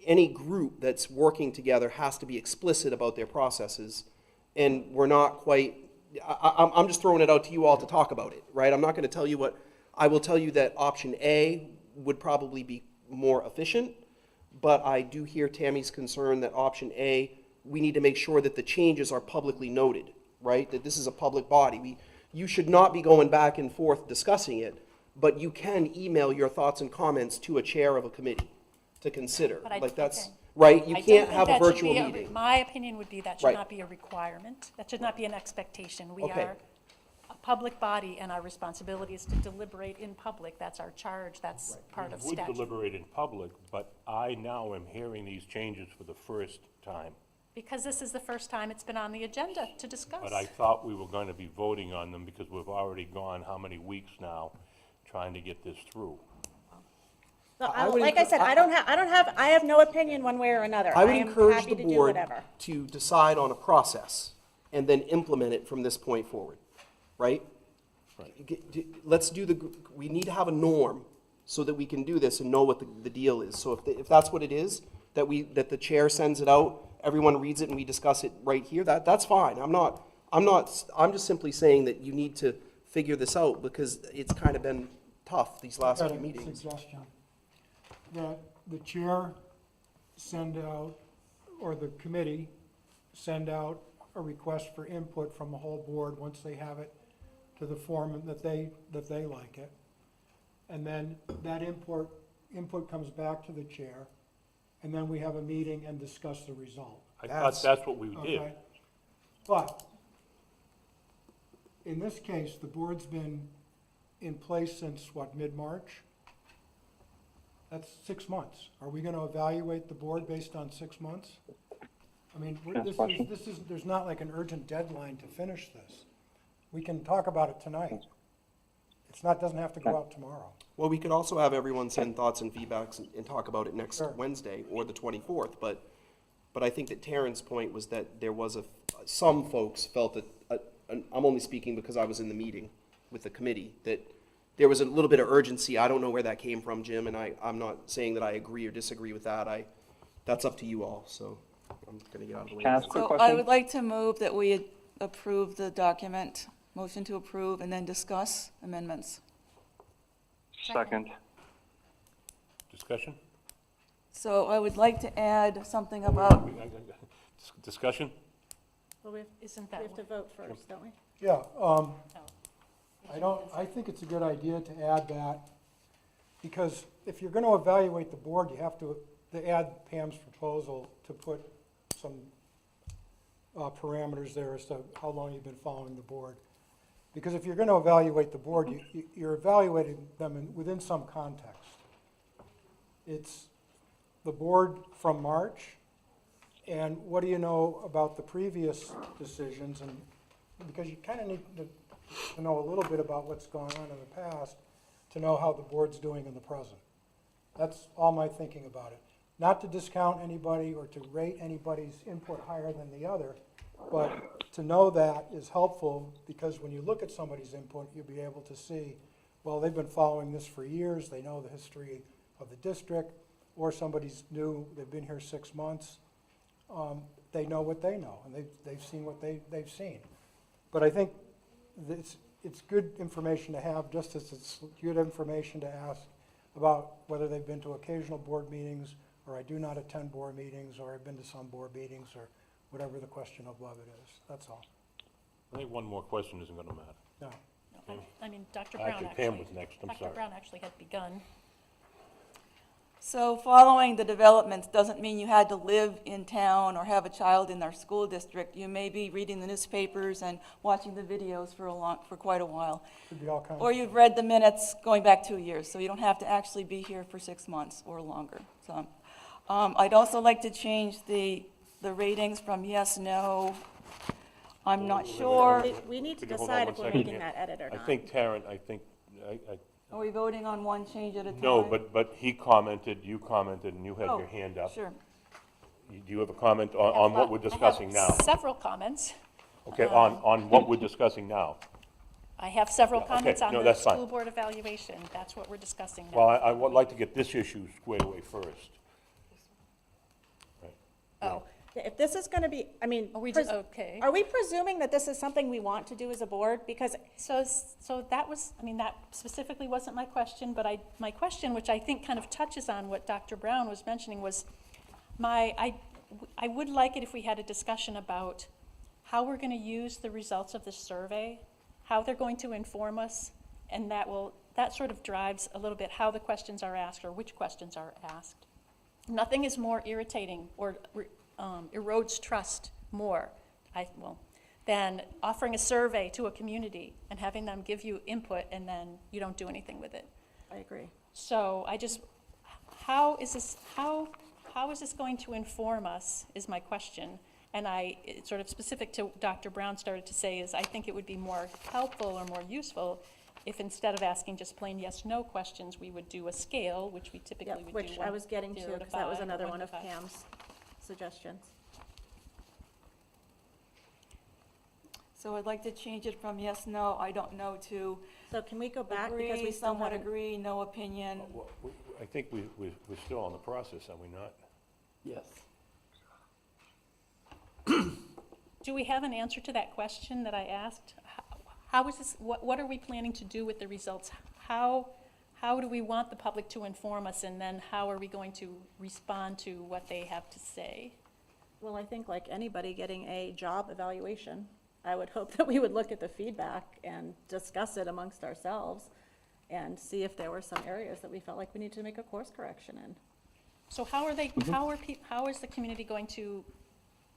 any group that's working together has to be explicit about their processes, and we're not quite I'm just throwing it out to you all to talk about it, right? I'm not gonna tell you what, I will tell you that option A would probably be more efficient, but I do hear Tammy's concern that option A, we need to make sure that the changes are publicly noted, right? That this is a public body. You should not be going back and forth discussing it, but you can email your thoughts and comments to a chair of a committee to consider. But I- Like that's, okay. right? You I don't can't think have a that should virtual be meeting. My opinion would be that should Right. not be a requirement. That should not be an expectation. We Okay. are a public body, and our responsibility is to deliberate in public. That's our charge. That's part of We would statute. deliberate in public, but I now am hearing these changes for the first time. Because this is the first time it's been on the agenda to discuss. But I thought we were going to be voting on them because we've already gone how many weeks now trying to get this through? So I would like I said, I have no opinion one way or another. I would am encourage happy the to do board whatever. to decide on a process and then implement it from this point forward, right? Let's do we need to have a norm so that we can do this and know what the deal is. So if that's what it is, that the chair sends it out, everyone reads it and we discuss it right here, that's fine. I'm just simply saying that you need to figure this out because it's kind of been tough these last Got few a meetings. suggestion, that the chair send out, or the committee send out a request for input from the whole board once they have it to the form that they like it. And then that input comes back to the chair, and then we have a meeting and discuss the result. I thought that's what we did. Okay? But in this case, the board's been in place since, what, mid-March? That's 6 months. Are we gonna evaluate the board based on 6 months? I mean, there's not like an urgent deadline to finish this. We can talk about it tonight. Doesn't have to go out tomorrow. Well, we could also have everyone send thoughts and feedbacks and talk about it next Sure. Wednesday or the 24th, but I think that Taryn's point was that there was some folks felt that, and I'm only speaking because I was in the meeting with the committee, that there was a little bit of urgency. I don't know where that came from, Jim, and I'm not saying that I agree or disagree with that. That's up to you all, so I'm gonna get out of the way. Can I ask a quick So I question? would like to move that we approve the document, motion to approve, and then discuss amendments. Second. Discussion? So I would like to add something about, Discussion? Well, isn't We that, have to vote first, don't we? Yeah, I think it's a good idea to add that, because if you're gonna evaluate the board, you have to add Pam's proposal to put some parameters there as to how long you've been following the board. Because if you're gonna evaluate the board, you're evaluating them within some context. It's the board from March, and what do you know about the previous decisions? And because you kind of need to know a little bit about what's gone on in the past to know how the board's doing in the present. That's all my thinking about it. Not to discount anybody or to rate anybody's input higher than the other, but to know that is helpful, because when you look at somebody's input, you'll be able to see, well, they've been following this for years, they know the history of the district, or somebody's new, they've been here 6 months, they know what they know, and they've seen what they've seen. But I think it's good information to have, just as it's good information to ask about whether they've been to occasional board meetings, or I do not attend board meetings, or I've been to some board meetings, or whatever the question above it is. That's all. I think one more question isn't gonna matter. No. I mean, Dr. Brown Actually, actually. Pam was next, I'm Dr. sorry. Brown actually had begun. so following the developments doesn't mean you had to live in town or have a child in our school district. You may be reading the newspapers and watching the videos for quite a while. Could be all kinds. Or you've read the minutes going back 2 years, so you don't have to actually be here for 6 months or longer. So, I'd also like to change the ratings from yes, no, I'm not sure. We need to Could you hold on decide one if we're second making here? that edit or I not. think Taryn, Are we voting on one change at a time? no, but he commented, you commented, and you had Oh, your hand up. Sure. Do you have a comment on what we're discussing I now? have several comments. Okay, on what we're discussing now? I have several Yeah, okay. comments on No, the that's fine. school board evaluation. That's what we're discussing now. Well, I would like to get this issue squared away first. Oh, If this is gonna be, I mean. Are we okay. Are we presuming that this is something we want to do as a board? Because, So that was, I mean, that specifically wasn't my question, but my question, which I think kind of touches on what Dr. Brown was mentioning, was I would like it if we had a discussion about how we're gonna use the results of this survey, how they're going to inform us, and that sort of drives a little bit how the questions are asked or which questions are asked. Nothing is more irritating or erodes trust more, than offering a survey to a community and having them give you input and then you don't do anything with it. I agree. So how is this going to inform us is my question. And it's sort of specific to Dr. Brown started to say is I think it would be more helpful or more useful if instead of asking just plain yes, no questions, we would do a scale, which we typically Yep, would do. which I was getting to, 0 because that was 5 or another 1 one to of 5. Pam's suggestions. So I'd like to change it from yes, no, I don't know to So can we go back, because agree, we still somewhat haven't. agree, no opinion. Well, I think we're still on the process, are we not? Yes. Do we have an answer to that question that I asked? How is this, what are we planning to do with the results? How do we want the public to inform us, and then how are we going to respond to what they have to say? Well, I think like anybody getting a job evaluation, I would hope that we would look at the feedback and discuss it amongst ourselves and see if there were some areas that we felt like we needed to make a course correction in. So how is the community going to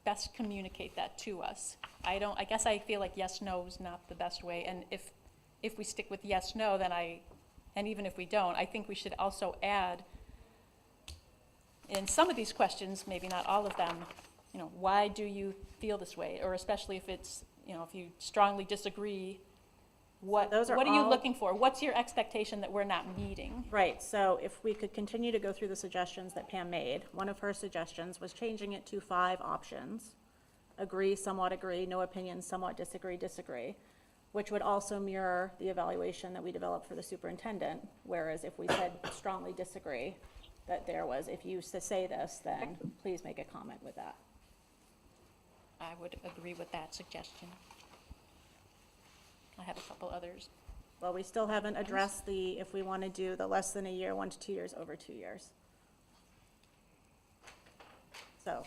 best communicate that to us? I guess I feel like yes, no is not the best way, and if we stick with yes, no, then and even if we don't, I think we should also add in some of these questions, maybe not all of them, why do you feel this way? Or especially if it's, if you strongly disagree, what those are are you all- looking for? What's your expectation that we're not meeting? Right, so if we could continue to go through the suggestions that Pam made, one of her suggestions was changing it to 5 options. Agree, somewhat agree, no opinion, somewhat disagree, disagree, which would also mirror the evaluation that we developed for the superintendent, whereas if we said strongly disagree, that there was, if you say this, then please make a comment with that. I would agree with that suggestion. I have a couple others. Well, we still haven't addressed if we want to do the less than a year, 1 to 2 years, over 2 years. So,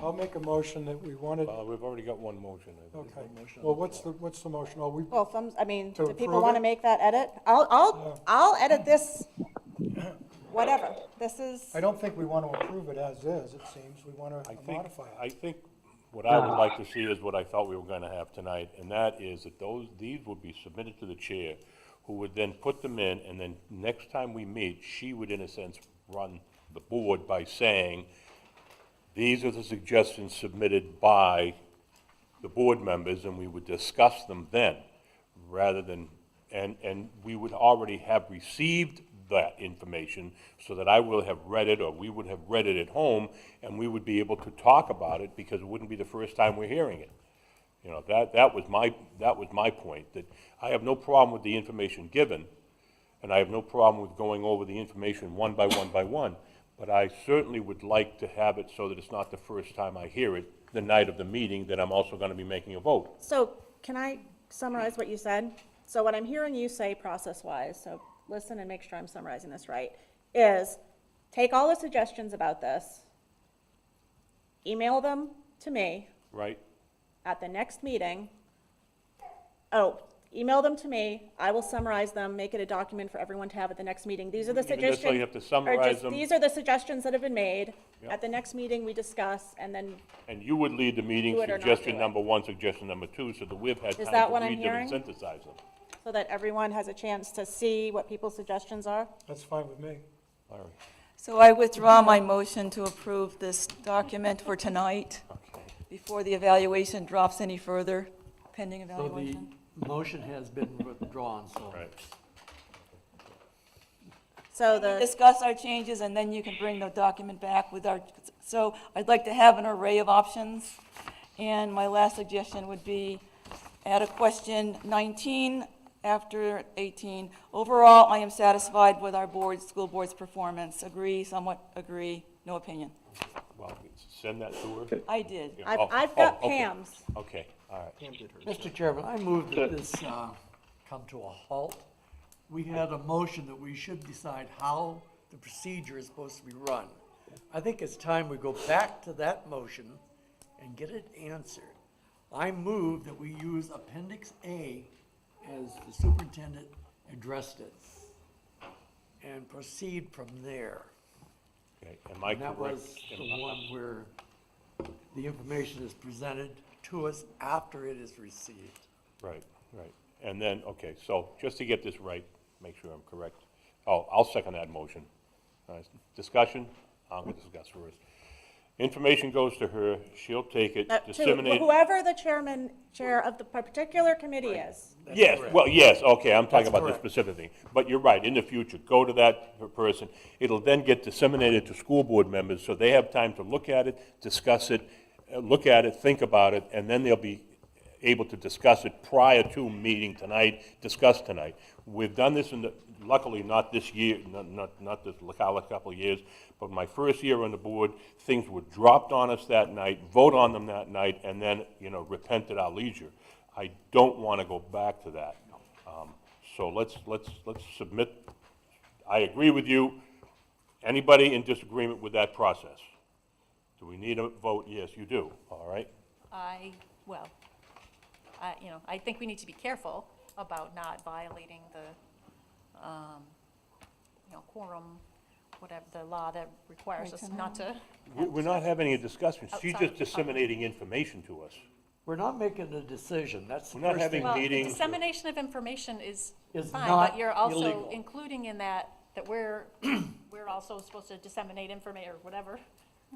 I'll make a motion that we wanted, We've already got one motion. I think. okay. Well, what's the motion? Oh, well, To do people approve want to it? make that edit? I'll edit this, whatever. This is, I don't think we want to approve it as is, it seems. We want I to think, modify it. I think what I would like to see is what I thought we were gonna have tonight, and that is that these would be submitted to the chair, who would then put them in, and then next time we meet, she would, in a sense, run the board by saying, these are the suggestions submitted by the board members, and we would discuss them then, rather than, and we would already have received that information, so that I will have read it, or we would have read it at home, and we would be able to talk about it, because it wouldn't be the first time we're hearing it. That was my point, that I have no problem with the information given, and I have no problem with going over the information one by one by one, but I certainly would like to have it so that it's not the first time I hear it, the night of the meeting, that I'm also gonna be making a vote. so can I summarize what you said? So what I'm hearing you say process-wise, so listen and make sure I'm summarizing this right, is take all the suggestions about this, email them to me Right? at the next meeting. Email them to me, I will summarize them, make it a document for everyone to have at the next meeting. These are the Even suggestions. necessarily have to summarize them. These are the suggestions that have been made. Yep. At the next meeting, we discuss, and then, And you would lead the meeting, Do it or not suggestion do it. number 1, suggestion number 2, so that we've had Is time that to what I'm read them and hearing? synthesize them. so that everyone has a chance to see what people's suggestions are. That's fine with me. All right. So I withdraw my motion to approve this document for tonight before the evaluation drops any further, pending So evaluation. the motion has been withdrawn, so. Right. So the, Discuss our changes, and then you can bring the document back with our, so I'd like to have an array of options. And my last suggestion would be add a question 19 after 18. Overall, I am satisfied with our school board's performance. Agree, somewhat agree, No opinion. Well, send that to her. I did. Yeah, oh, I've got okay. Pam's. Okay, all right. Pam did hers. Mr. Chairman, I move that this come to a halt. We had a motion that we should decide how the procedure is supposed to be run. I think it's time we go back to that motion and get it answered. I move that we use Appendix A as the superintendent addressed it and proceed from there. Okay, am I And that correct? was the one where the information is presented to us after it is received. Right, right. And then, okay, so just to get this right, make sure I'm correct. Oh, I'll second that motion. Discussion? I'm going to discuss first. Information goes to her, she'll take it, To disseminate. whoever the chair of the particular committee is. Yes, well, yes, okay, I'm talking That's about this correct. specific thing. But you're right, in the future, go to that person. It'll then get disseminated to school board members, so they have time to look at it, discuss it, look at it, think about it, and then they'll be able to discuss it prior to meeting tonight, discuss tonight. We've done this luckily not this year, not this last couple of years, but my first year on the board, things were dropped on us that night, vote on them that night, and then, repent at our leisure. I don't want to go back to that. So let's submit, I agree with you. Anybody in disagreement with that process? Do we need a vote? Yes, you do, all right? I think we need to be careful about not violating the, quorum, whatever, the law that requires us not to. We're not having a discussion. She's Outside just disseminating information to us. We're not making a decision, that's the We're not first thing. having Well, meetings. dissemination of information is Is fine, not but you're also illegal. including in that we're, we're also supposed to disseminate information, or whatever,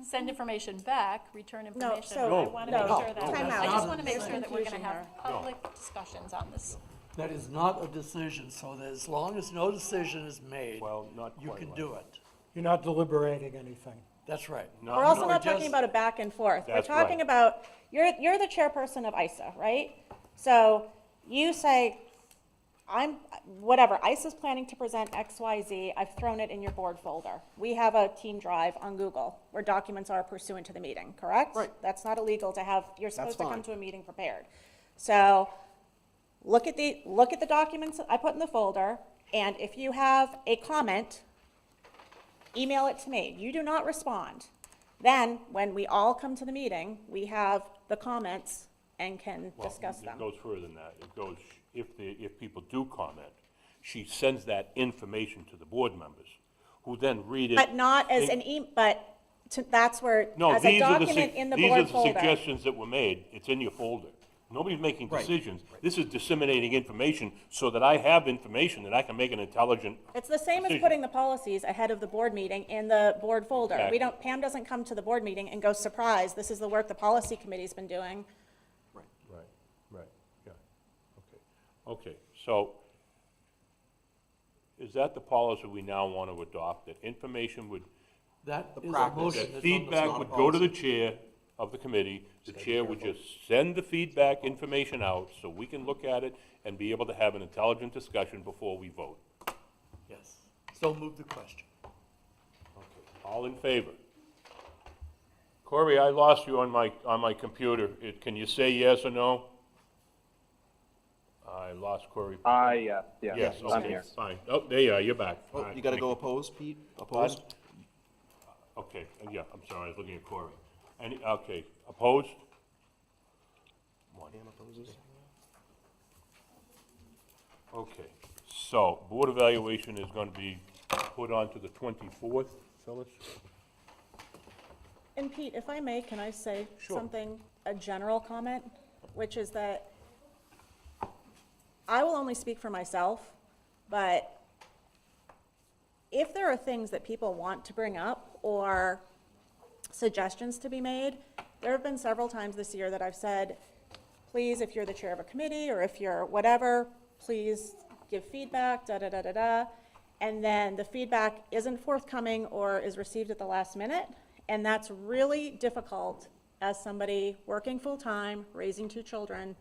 send information back, return information. so- I want to make No, sure that, time I out. just want to make There's sure that we're going to confusion have here. public discussions on this. That is not a decision, so that as long as no decision is made, Well, not you quite can right. do it. You're not deliberating anything. That's right. No, We're also no, not just- talking about a back and forth. We're That's talking right. about, you're the chairperson of ISA, right? So you say, ISA's planning to present X, Y, Z. I've thrown it in your board folder. We have a team drive on Google where documents are pursuant to the meeting, correct? Right. That's not illegal to have, you're supposed to come fine. to a meeting prepared. So look at the documents I put in the folder, and if you have a comment, email it to me. You do not respond. Then, when we all come to the meeting, we have the comments and can Well, discuss them. It goes further than that. It goes, if people do comment, she sends that information to the board members, who then read it. But not as in- that's where, No, as a these are the, document in the these are board the folder. suggestions that were made. It's in your folder. Nobody's making Right. decisions. This is disseminating information so that I have information that I can make an intelligent. It's the same as decision. putting the policies ahead of the board meeting in the board folder. Exactly. Pam doesn't come to the board meeting and go, surprise, this is the work the policy committee's been doing. Right, right, yeah, okay, so, is that the policy we now want to adopt, that information would, That is a practice. motion that that's on the feedback not a would go to the policy. chair of the committee, the chair would just send the feedback information out, so we can look at it and be able to have an intelligent discussion before we vote. Yes. So move the question. All in favor? Corey, I lost you on my computer. Can you say yes or no? I lost Corey. Yes, Yes, I'm okay, here. fine. Oh, there you are, you're back. All Oh, right, you gotta thank go opposed, Pete? Opposed? Okay, yeah, I'm sorry, I was looking at Corey. Okay, opposed? One. Pam opposes? Okay, so board evaluation is going to be put on to the 24th, Phyllis? And Pete, if I may, can I say Sure. something, a general comment, which is that I will only speak for myself, but if there are things that people want to bring up or suggestions to be made, there have been several times this year that I've said, please, if you're the chair of a committee or if you're whatever, please give feedback, da-da-da-da-da. And then the feedback isn't forthcoming or is received at the last minute. And that's really difficult as somebody working full-time, raising 2 children,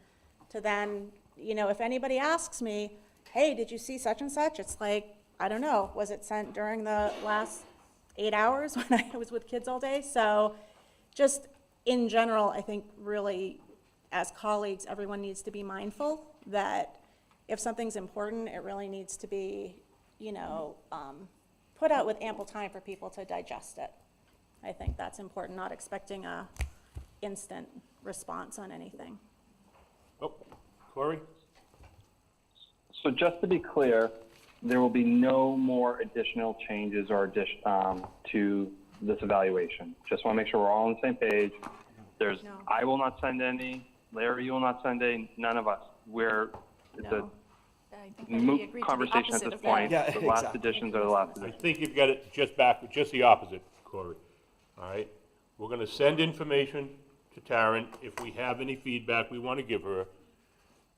to then, if anybody asks me, hey, did you see such and such? It's like, I don't know, was it sent during the last 8 hours when I was with kids all day. So just in general, I think really as colleagues, everyone needs to be mindful that if something's important, it really needs to be, put out with ample time for people to digest it. I think that's important, not expecting a instant response on anything. Oh, Corey? So just to be clear, there will be no more additional changes or to this evaluation. Just want to make sure we're all on the same page. No. I will not send any, Larry, you will not send any, none of us. It's No. I think a that we moot agreed to the conversation at opposite this of that. point. Yeah, The last exactly. additions are the last I additions. think you've got it just the opposite, Corey. All right? We're gonna send information to Taryn. If we have any feedback we want to give her,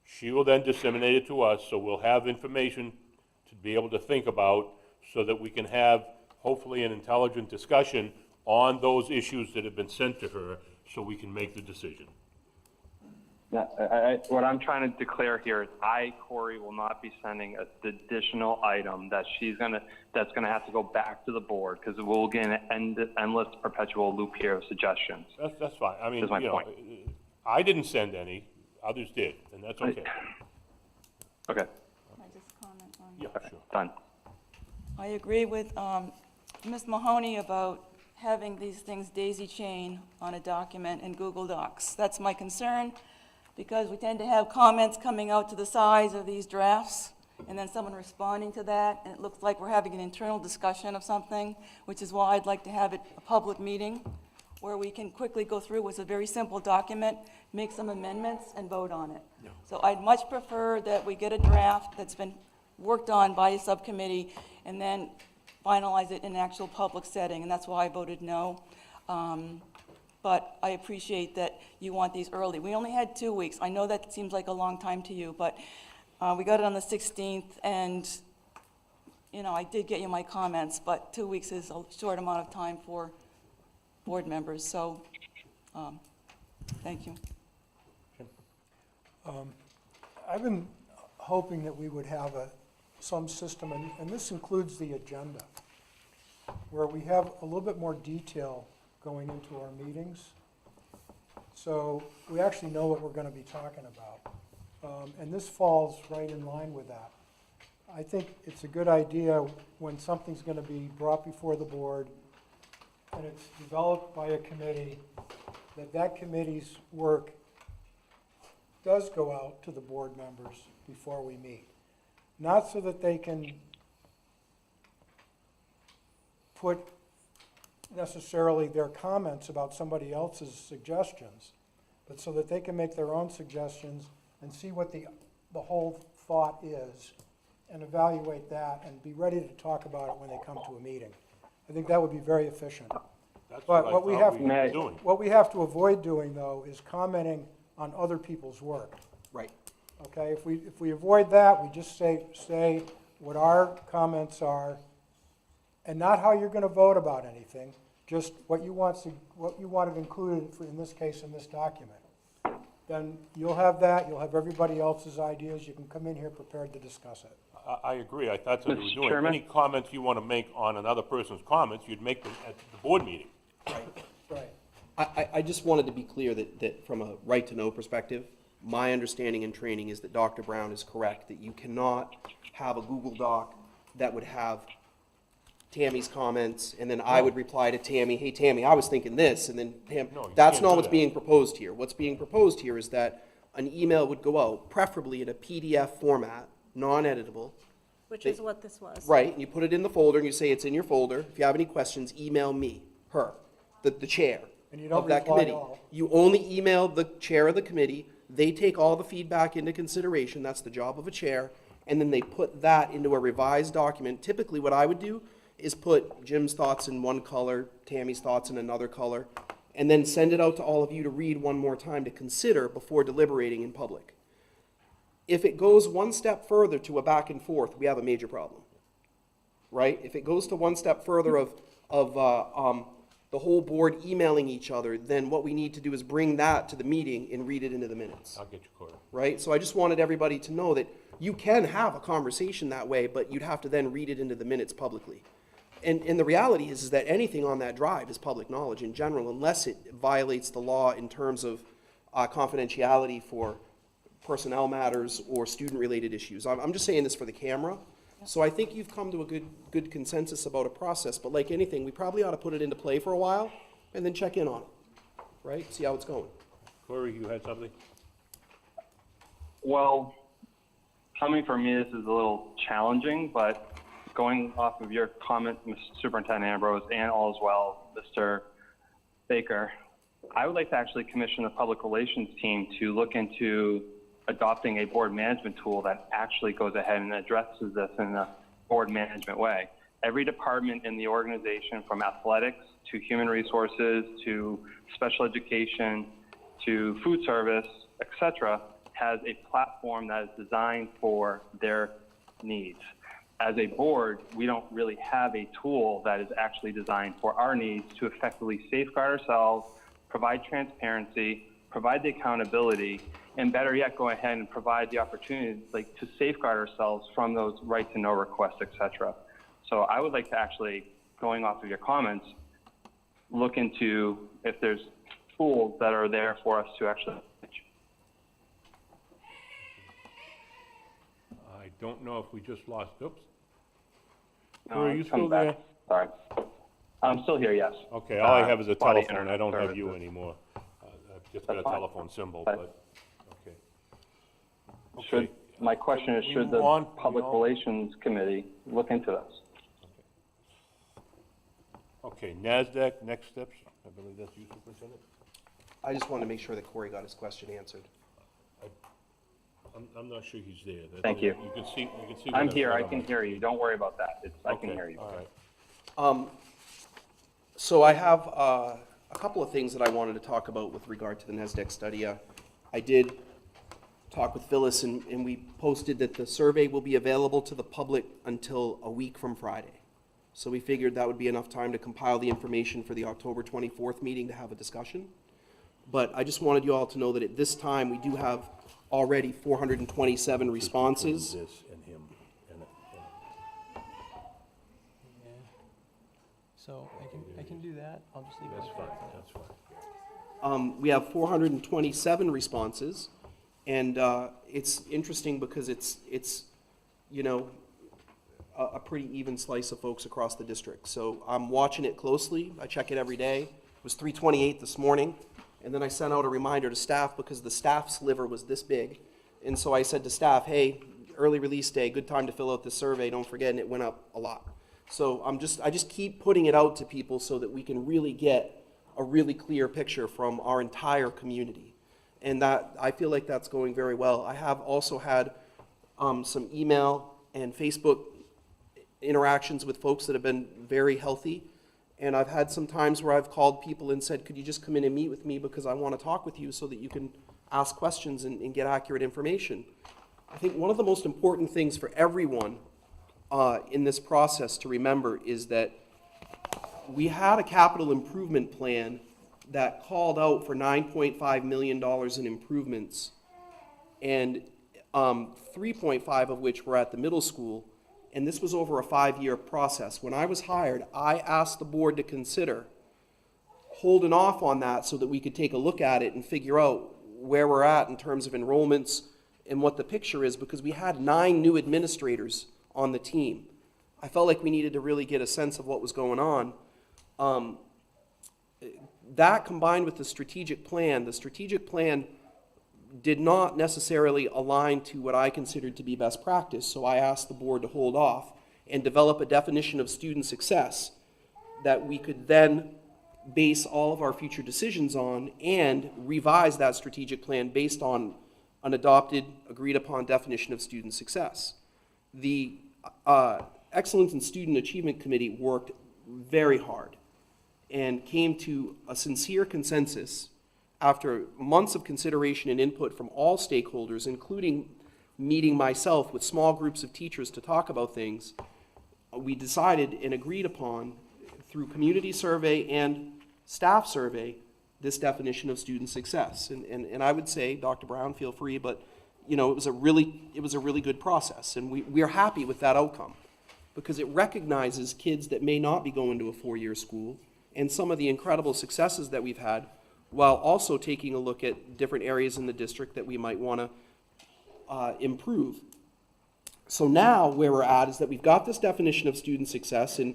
she will then disseminate it to us, so we'll have information to be able to think about so that we can have hopefully an intelligent discussion on those issues that have been sent to her, so we can make the decision. Yeah, what I'm trying to declare here is Corey, will not be sending an additional item that that's gonna have to go back to the board, because we'll get an endless perpetual loop here of suggestions. That's fine. I mean, That's my you know, point. I didn't send any, others did, and that's okay. Okay, Can I just comment on? Yeah, sure. done. I agree with Ms. Mahoney about having these things daisy chain on a document in Google Docs. That's my concern, because we tend to have comments coming out to the sides of these drafts, and then someone responding to that, and it looks like we're having an internal discussion of something, which is why I'd like to have it a public meeting, where we can quickly go through with a very simple document, make some amendments, and vote on it. So I'd much prefer that we get a draft that's been worked on by a subcommittee, and then finalize it in an actual public setting, and that's why I voted no. But I appreciate that you want these early. We only had 2 weeks. I know that seems like a long time to you, but we got it on the 16th, and, I did get you my comments, but 2 weeks is a short amount of time for board members, so, thank you. I've been hoping that we would have some system, and this includes the agenda, where we have a little bit more detail going into our meetings. So we actually know what we're going to be talking about. And this falls right in line with that. I think it's a good idea when something's going to be brought before the board and it's developed by a committee, that committee's work does go out to the board members before we meet. Not so that they can put necessarily their comments about somebody else's suggestions, but so that they can make their own suggestions and see what the whole thought is and evaluate that and be ready to talk about it when they come to a meeting. I think that would be very efficient. That's But what I what we thought have, we were doing. what we have to avoid doing, though, is commenting on other people's work. Right. Okay, if we avoid that, we just say what our comments are, and not how you're gonna vote about anything, just what you wanted included, in this case, in this document. Then you'll have that, you'll have everybody else's ideas, you can come in here prepared to discuss it. I agree, I thought that's what we were Mr. doing. Chairman? Any comments you want to make on another person's comments, you'd make them at the board meeting. Right. I just wanted to be clear that from a right to know perspective, my understanding and training is that Dr. Brown is correct, that you cannot have a Google Doc that would have Tammy's comments, and then I would reply to Tammy, hey, Tammy, I was thinking this, and then Tam, No, you that's can't not do what's that. being proposed here. What's being proposed here is that an email would go out, preferably in a PDF format, non-editable, Which is what this was. right, and you put it in the folder, and you say it's in your folder. If you have any questions, email me, her, the chair And you don't of that reply committee. all. You only email the chair of the committee, they take all the feedback into consideration, that's the job of a chair, and then they put that into a revised document. Typically, what I would do is put Jim's thoughts in one color, Tammy's thoughts in another color, and then send it out to all of you to read one more time to consider before deliberating in public. If it goes one step further to a back and forth, we have a major problem, right? If it goes to one step further of the whole board emailing each other, then what we need to do is bring that to the meeting and read it into the minutes, I'll get you, Corey. right? So I just wanted everybody to know that you can have a conversation that way, but you'd have to then read it into the minutes publicly. And the reality is that anything on that drive is public knowledge in general, unless it violates the law in terms of confidentiality for personnel matters or student-related issues. I'm just saying this for the camera. So I think you've come to a good consensus about a process, but like anything, we probably ought to put it into play for a while and then check in on it, right? See how it's going. Corey, you had something? Well, coming from me, this is a little challenging, but going off of your comment, Mr. Superintendent Ambrose, and all as well, Mr. Baker, I would like to actually commission the public relations team to look into adopting a board management tool that actually goes ahead and addresses this in a board management way. Every department in the organization, from athletics to human resources to special education to food service, et cetera, has a platform that is designed for their needs. As a board, we don't really have a tool that is actually designed for our needs to effectively safeguard ourselves, provide transparency, provide the accountability, and better yet, go ahead and provide the opportunity to safeguard ourselves from those right to know requests, et cetera. So I would like to actually, going off of your comments, look into if there's tools that are there for us to actually. I don't know if we just lost, oops. No, Corey, are you it's come still back. there? Sorry. I'm still here, yes. Okay, all I have is a Spotty telephone, I internet don't have you services. anymore. I've just got a That's fine. telephone symbol, Fine. but, okay. Should, my question is, We should the move on? Public We all- Relations Committee look into this? Okay, NASDAQ, next steps, I believe that's you, Superintendent? I just wanted to make sure that Corey got his question answered. I'm not sure he's there. Thank you. You can see. I'm when here, I on can the- hear you, don't worry about that, I can Okay, hear you. all right. So I have a couple of things that I wanted to talk about with regard to the NASDAQ study. I did talk with Phyllis, and we posted that the survey will be available to the public until a week from Friday. So we figured that would be enough time to compile the information for the October 24th meeting to have a discussion. But I just wanted you all to know that at this time, we do have already 427 responses. This and him, So I can do that. I'll just leave it that's like fine, that. that's fine. We have 427 responses, and it's interesting because it's a pretty even slice of folks across the district. So I'm watching it closely. I check it every day. It was 3:28 this morning, and then I sent out a reminder to staff because the staff sliver was this big. And so I said to staff, hey, early release day, good time to fill out this survey, don't forget, and it went up a lot. So I just keep putting it out to people so that we can really get a really clear picture from our entire community. And that, I feel like that's going very well. I have also had some email and Facebook interactions with folks that have been very healthy. And I've had some times where I've called people and said, could you just come in and meet with me because I want to talk with you so that you can ask questions and get accurate information. I think one of the most important things for everyone in this process to remember is that we had a capital improvement plan that called out for $9.5 million in improvements, and 3.5 of which were at the middle school, and this was over a 5-year process. When I was hired, I asked the board to consider holding off on that so that we could take a look at it and figure out where we're at in terms of enrollments and what the picture is, because we had 9 new administrators on the team. I felt like we needed to really get a sense of what was going on. That combined with the strategic plan did not necessarily align to what I considered to be best practice, so I asked the board to hold off and develop a definition of student success that we could then base all of our future decisions on and revise that strategic plan based on an adopted, agreed-upon definition of student success. The Excellence in Student Achievement Committee worked very hard and came to a sincere consensus after months of consideration and input from all stakeholders, including meeting myself with small groups of teachers to talk about things. We decided and agreed upon, through community survey and staff survey, this definition of student success. And I would say, Dr. Brown, feel free, but it was a really good process, and we are happy with that outcome. because it recognizes kids that may not be going to a four-year school and some of the incredible successes that we've had, while also taking a look at different areas in the district that we might want to improve. So now where we're at is that we've got this definition of student success, and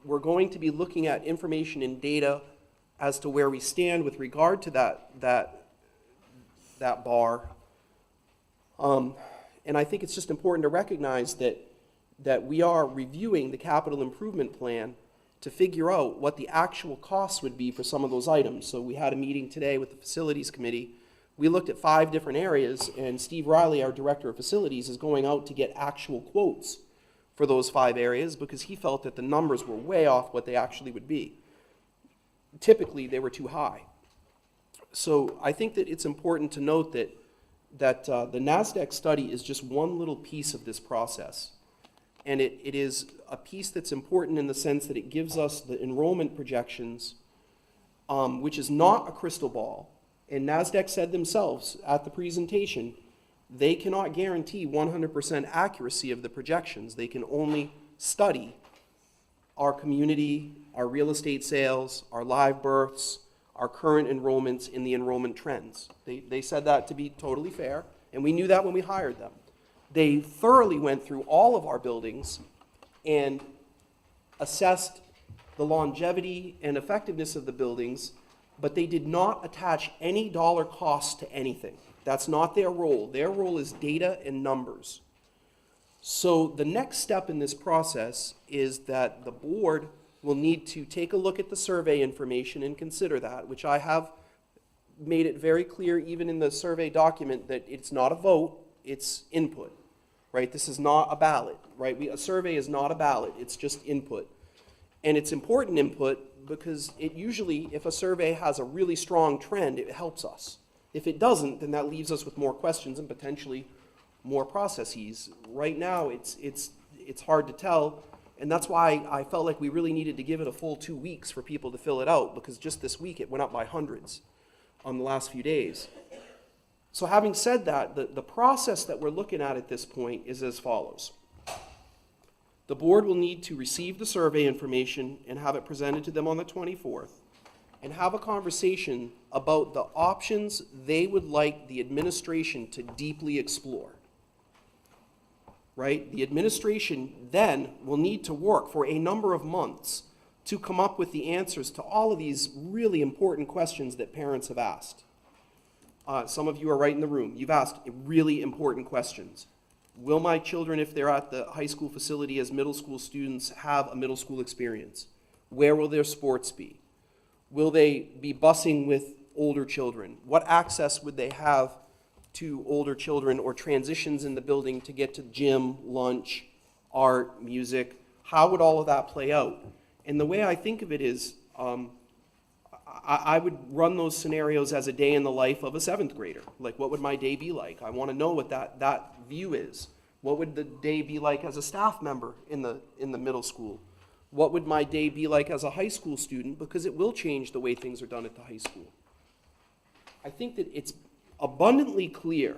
we're going to be looking at information and data as to where we stand with regard to that bar. And I think it's just important to recognize that we are reviewing the capital improvement plan to figure out what the actual costs would be for some of those items. So we had a meeting today with the facilities committee. We looked at 5 different areas, and Steve Riley, our director of facilities, is going out to get actual quotes for those 5 areas because he felt that the numbers were way off what they actually would be. Typically, they were too high. So I think that it's important to note that the NASDAQ study is just one little piece of this process. And it is a piece that's important in the sense that it gives us the enrollment projections, which is not a crystal ball. And NASDAQ said themselves at the presentation, they cannot guarantee 100% accuracy of the projections. They can only study our community, our real estate sales, our live births, our current enrollments in the enrollment trends. They said that to be totally fair, and we knew that when we hired them. They thoroughly went through all of our buildings and assessed the longevity and effectiveness of the buildings, but they did not attach any dollar cost to anything. That's not their role. Their role is data and numbers. So the next step in this process is that the board will need to take a look at the survey information and consider that, which I have made it very clear even in the survey document that it's not a vote, it's input, right? This is not a ballot, right? A survey is not a ballot, it's just input. And it's important input because it usually, if a survey has a really strong trend, it helps us. If it doesn't, then that leaves us with more questions and potentially more processes. Right now, it's hard to tell, and that's why I felt like we really needed to give it a full 2 weeks for people to fill it out, because just this week it went up by hundreds on the last few days. So having said that, the process that we're looking at this point is as follows. The board will need to receive the survey information and have it presented to them on the 24th, and have a conversation about the options they would like the administration to deeply explore. Right? The administration then will need to work for a number of months to come up with the answers to all of these really important questions that parents have asked. Some of you are right in the room. You've asked really important questions. Will my children, if they're at the high school facility as middle school students, have a middle school experience? Where will their sports be? Will they be busing with older children? What access would they have to older children or transitions in the building to get to gym, lunch, art, music? How would all of that play out? And the way I think of it is, I would run those scenarios as a day in the life of a 7th grader. Like, what would my day be like? I want to know what that view is. What would the day be like as a staff member in the middle school? What would my day be like as a high school student? Because it will change the way things are done at the high school. I think that it's abundantly clear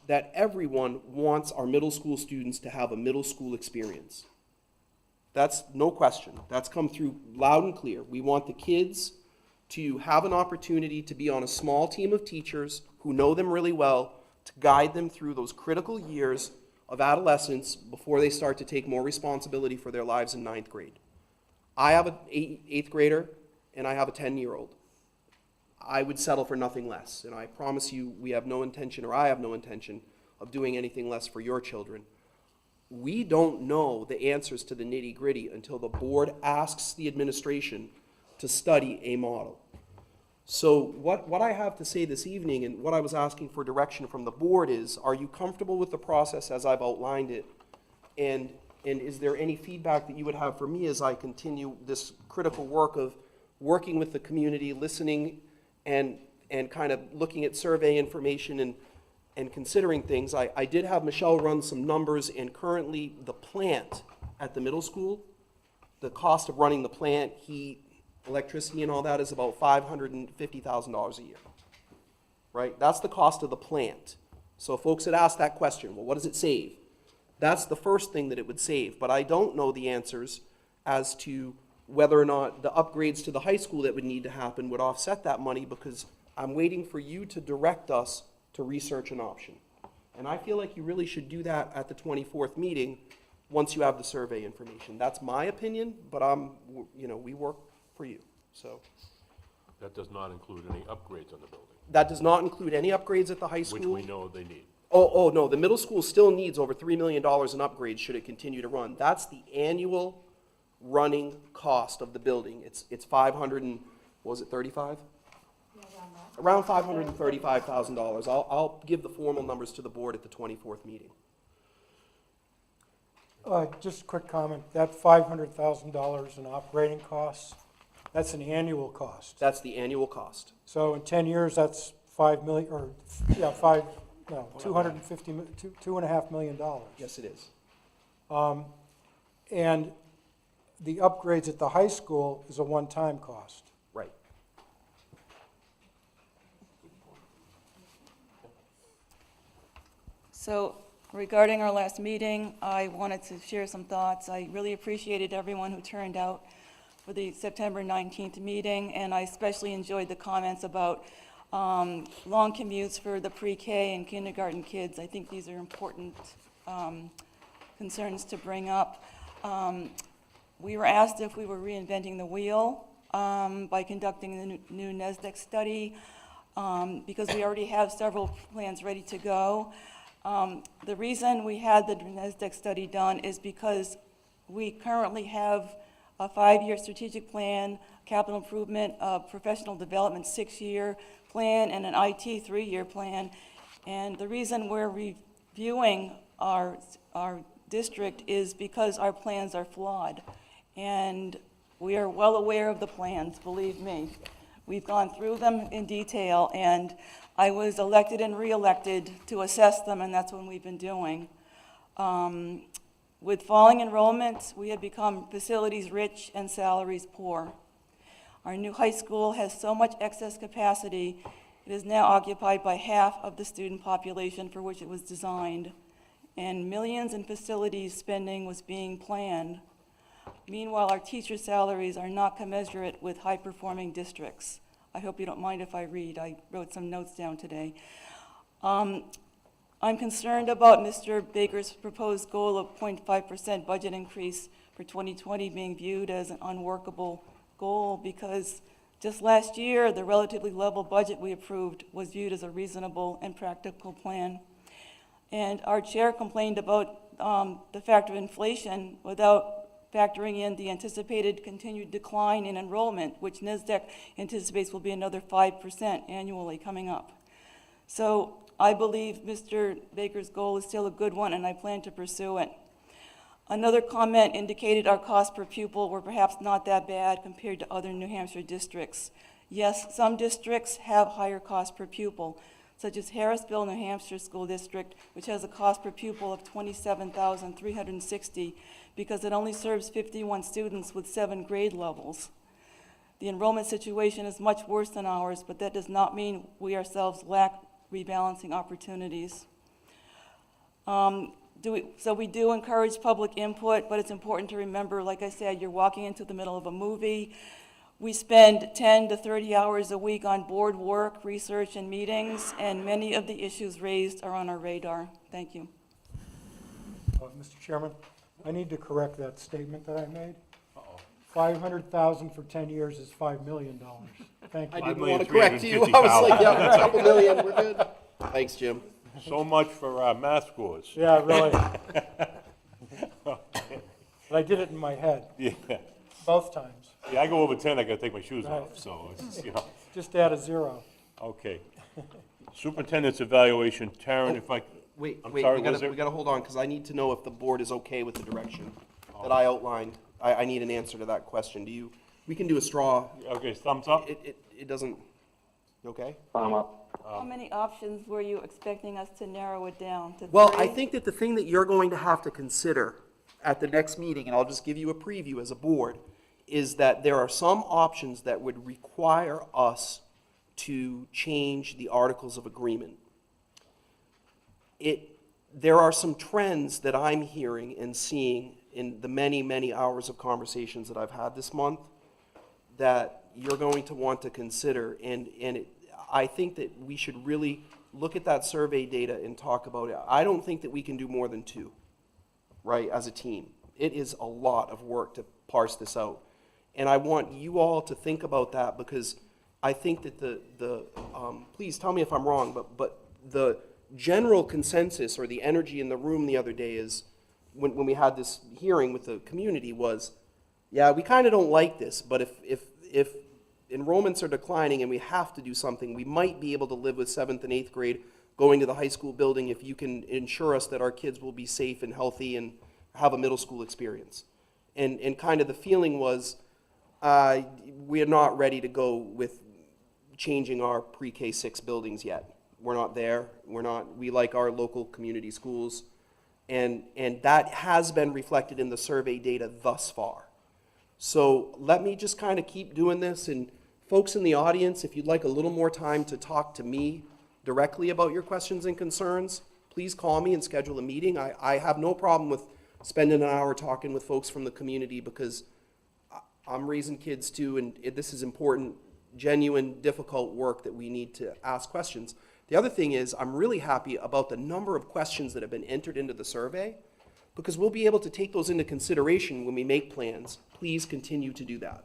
that everyone wants our middle school students to have a middle school experience. That's no question. That's come through loud and clear. We want the kids to have an opportunity to be on a small team of teachers who know them really well, to guide them through those critical years of adolescence before they start to take more responsibility for their lives in 9th grade. I have an 8th grader and I have a 10-year-old. I would settle for nothing less, and I promise you we have no intention, or I have no intention, of doing anything less for your children. We don't know the answers to the nitty-gritty until the board asks the administration to study a model. So what I have to say this evening, and what I was asking for direction from the board is, are you comfortable with the process as I've outlined it? And is there any feedback that you would have for me as I continue this critical work of working with the community, listening, and kind of looking at survey information and considering things? I did have Michelle run some numbers, and currently the plant at the middle school, the cost of running the plant, heat, electricity, and all that is about $550,000 a year, right? That's the cost of the plant. So folks had asked that question, well, what does it save? That's the first thing that it would save, but I don't know the answers as to whether or not the upgrades to the high school that would need to happen would offset that money, because I'm waiting for you to direct us to research an option. And I feel like you really should do that at the 24th meeting, once you have the survey information. That's my opinion, but we work for you, so. That does not include any upgrades on the building, That does not include any upgrades at the high school. which we know they need. Oh, no, the middle school still needs over $3 million in upgrades should it continue to run. That's the annual running cost of the building. It's 500 and, what was it, 35? Around $535,000. I'll give the formal numbers to the board at the 24th meeting. Just a quick comment, that $500,000 in operating costs, that's an annual cost. That's the annual cost. So in 10 years, that's 5 million, or, yeah, 2.5 million dollars. Yes, it is. And the upgrades at the high school is a one-time cost. Right. So regarding our last meeting, I wanted to share some thoughts. I really appreciated everyone who turned out for the September 19th meeting, and I especially enjoyed the comments about long commutes for the pre-K and kindergarten kids. I think these are important concerns to bring up. We were asked if we were reinventing the wheel by conducting the new NESDEC study, because we already have several plans ready to go. The reason we had the NESDEC study done is because we currently have a 5-year strategic plan, capital improvement, professional development 6-year plan, and an IT 3-year plan. And the reason we're reviewing our district is because our plans are flawed. And we are well aware of the plans, believe me. We've gone through them in detail, and I was elected and re-elected to assess them, and that's what we've been doing. With falling enrollment, we have become facilities rich and salaries poor. Our new high school has so much excess capacity, it is now occupied by half of the student population for which it was designed, and millions in facilities spending was being planned. Meanwhile, our teacher salaries are not commensurate with high-performing districts. I hope you don't mind if I read. I wrote some notes down today. I'm concerned about Mr. Baker's proposed goal of 0.5% budget increase for 2020 being viewed as an unworkable goal, because just last year, the relatively level budget we approved was viewed as a reasonable and practical plan. And our chair complained about the factor of inflation without factoring in the anticipated continued decline in enrollment, which NESDEC anticipates will be another 5% annually coming up. So I believe Mr. Baker's goal is still a good one, and I plan to pursue it. Another comment indicated our cost per pupil were perhaps not that bad compared to other New Hampshire districts. Yes, some districts have higher cost per pupil, such as Harrisville, New Hampshire School District, which has a cost per pupil of $27,360 because it only serves 51 students with 7 grade levels. The enrollment situation is much worse than ours, but that does not mean we ourselves lack rebalancing opportunities. So we do encourage public input, but it's important to remember, like I said, you're walking into the middle of a movie. We spend 10 to 30 hours a week on board work, research, and meetings, and many of the issues raised are on our radar. Thank you. Mr. Chairman, I need to correct that statement that I made. 500,000 for 10 years is $5 million. Thank you. I didn't want to correct you. I was like, yeah, a couple million, we're good. Thanks, Jim. So much for math scores. Yeah, really. But I did it in my head, Yeah. both times. Yeah, I go over 10, I gotta take my shoes Right. off, so, it's, you know. Just add a 0. Okay. Superintendent's evaluation, Taryn, if I, Wait, I'm wait, sorry, we was gotta, there- we gotta hold on, because I need to know if the board is okay with the direction that I outlined. I need an answer to that question. Do you, we can do a straw. okay, thumbs up? It doesn't, you okay? How many options were you expecting us to narrow it down to? Well, 3? I think that the thing that you're going to have to consider at the next meeting, and I'll just give you a preview as a board, is that there are some options that would require us to change the Articles of Agreement. there are some trends that I'm hearing and seeing in the many, many hours of conversations that I've had this month that you're going to want to consider. I think that we should really look at that survey data and talk about it. I don't think that we can do more than 2, right, as a team. It is a lot of work to parse this out. And I want you all to think about that, because I think that please tell me if I'm wrong, but the general consensus or the energy in the room the other day is, when we had this hearing with the community, was, yeah, we kind of don't like this, but if enrollments are declining and we have to do something, we might be able to live with 7th and 8th grade going to the high school building if you can ensure us that our kids will be safe and healthy and have a middle school experience. And kind of the feeling was, we are not ready to go with changing our pre-K 6 buildings yet. We're not there. We like our local community schools. And that has been reflected in the survey data thus far. So let me just kind of keep doing this. And folks in the audience, if you'd like a little more time to talk to me directly about your questions and concerns, please call me and schedule a meeting. I have no problem with spending an hour talking with folks from the community, because I'm raising kids too, and this is important, genuine, difficult work that we need to ask questions. The other thing is, I'm really happy about the number of questions that have been entered into the survey, because we'll be able to take those into consideration when we make plans. Please continue to do that.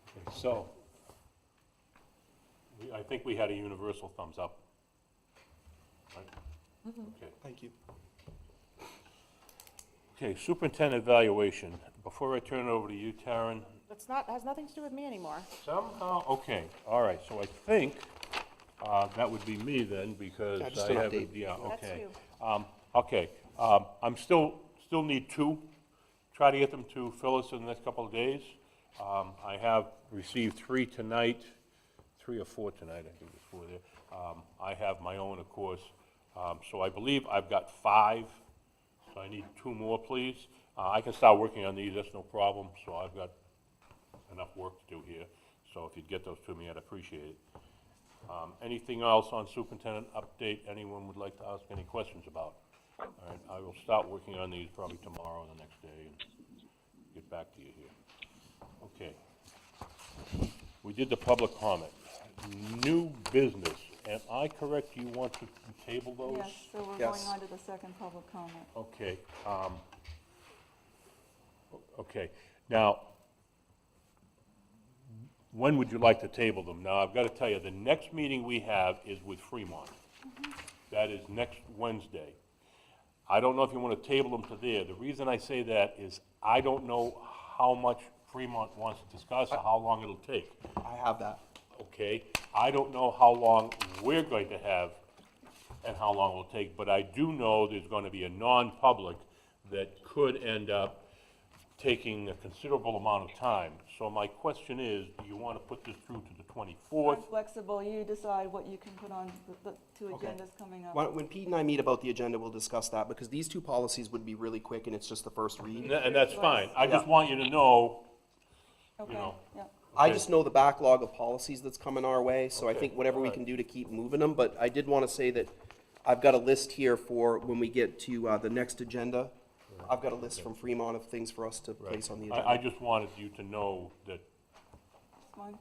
Okay, so, I think we had a universal thumbs up. Right? Okay. Thank you. Okay, superintendent evaluation. Before I turn it over to you, Taryn, Has nothing to do with me anymore. somehow, okay, all right, so I think that would be me then, because Yeah, just I an have, update. yeah, That's okay. you. Okay, I'm still need 2. Try to get them to Phyllis in the next couple of days. I have received 3 tonight, 3 or 4 tonight, I think there's 4 there. I have my own, of course. So I believe I've got 5, so I need 2 more, please. I can start working on these, that's no problem, so I've got enough work to do here. So if you'd get those to me, I'd appreciate it. Anything else on superintendent update anyone would like to ask any questions about? All right, I will start working on these probably tomorrow or the next day and get back to you here. Okay. We did the public comment. New business. Am I correct, you want to table those? Yes, so we're Yes. going on to the second public comment. Okay, okay. Now, when would you like to table them? Now, I've got to tell you, the next meeting we have is with Fremont. That is next Wednesday. I don't know if you want to table them to there. The reason I say that is I don't know how much Fremont wants to discuss or how long it'll take. I have that. Okay? I don't know how long we're going to have and how long it'll take, but I do know there's going to be a non-public that could end up taking a considerable amount of time. So my question is, do you want to put this through to the 24th? I'm flexible, you decide what you can put on the 2 Okay. agendas coming up. When Pete and I meet about the agenda, we'll discuss that, because these 2 policies would be really quick, and it's just the first read. And that's fine. I just Yeah. want you to know, Okay, know. yeah. I Okay. just know the backlog of policies that's coming our way, so I Okay, think whatever we alright. can do to keep moving them, but I did want to say that I've got a list here for when we get to the next agenda. I've got a list from Fremont of things for us to place on the agenda. I just wanted you to know that It's fine.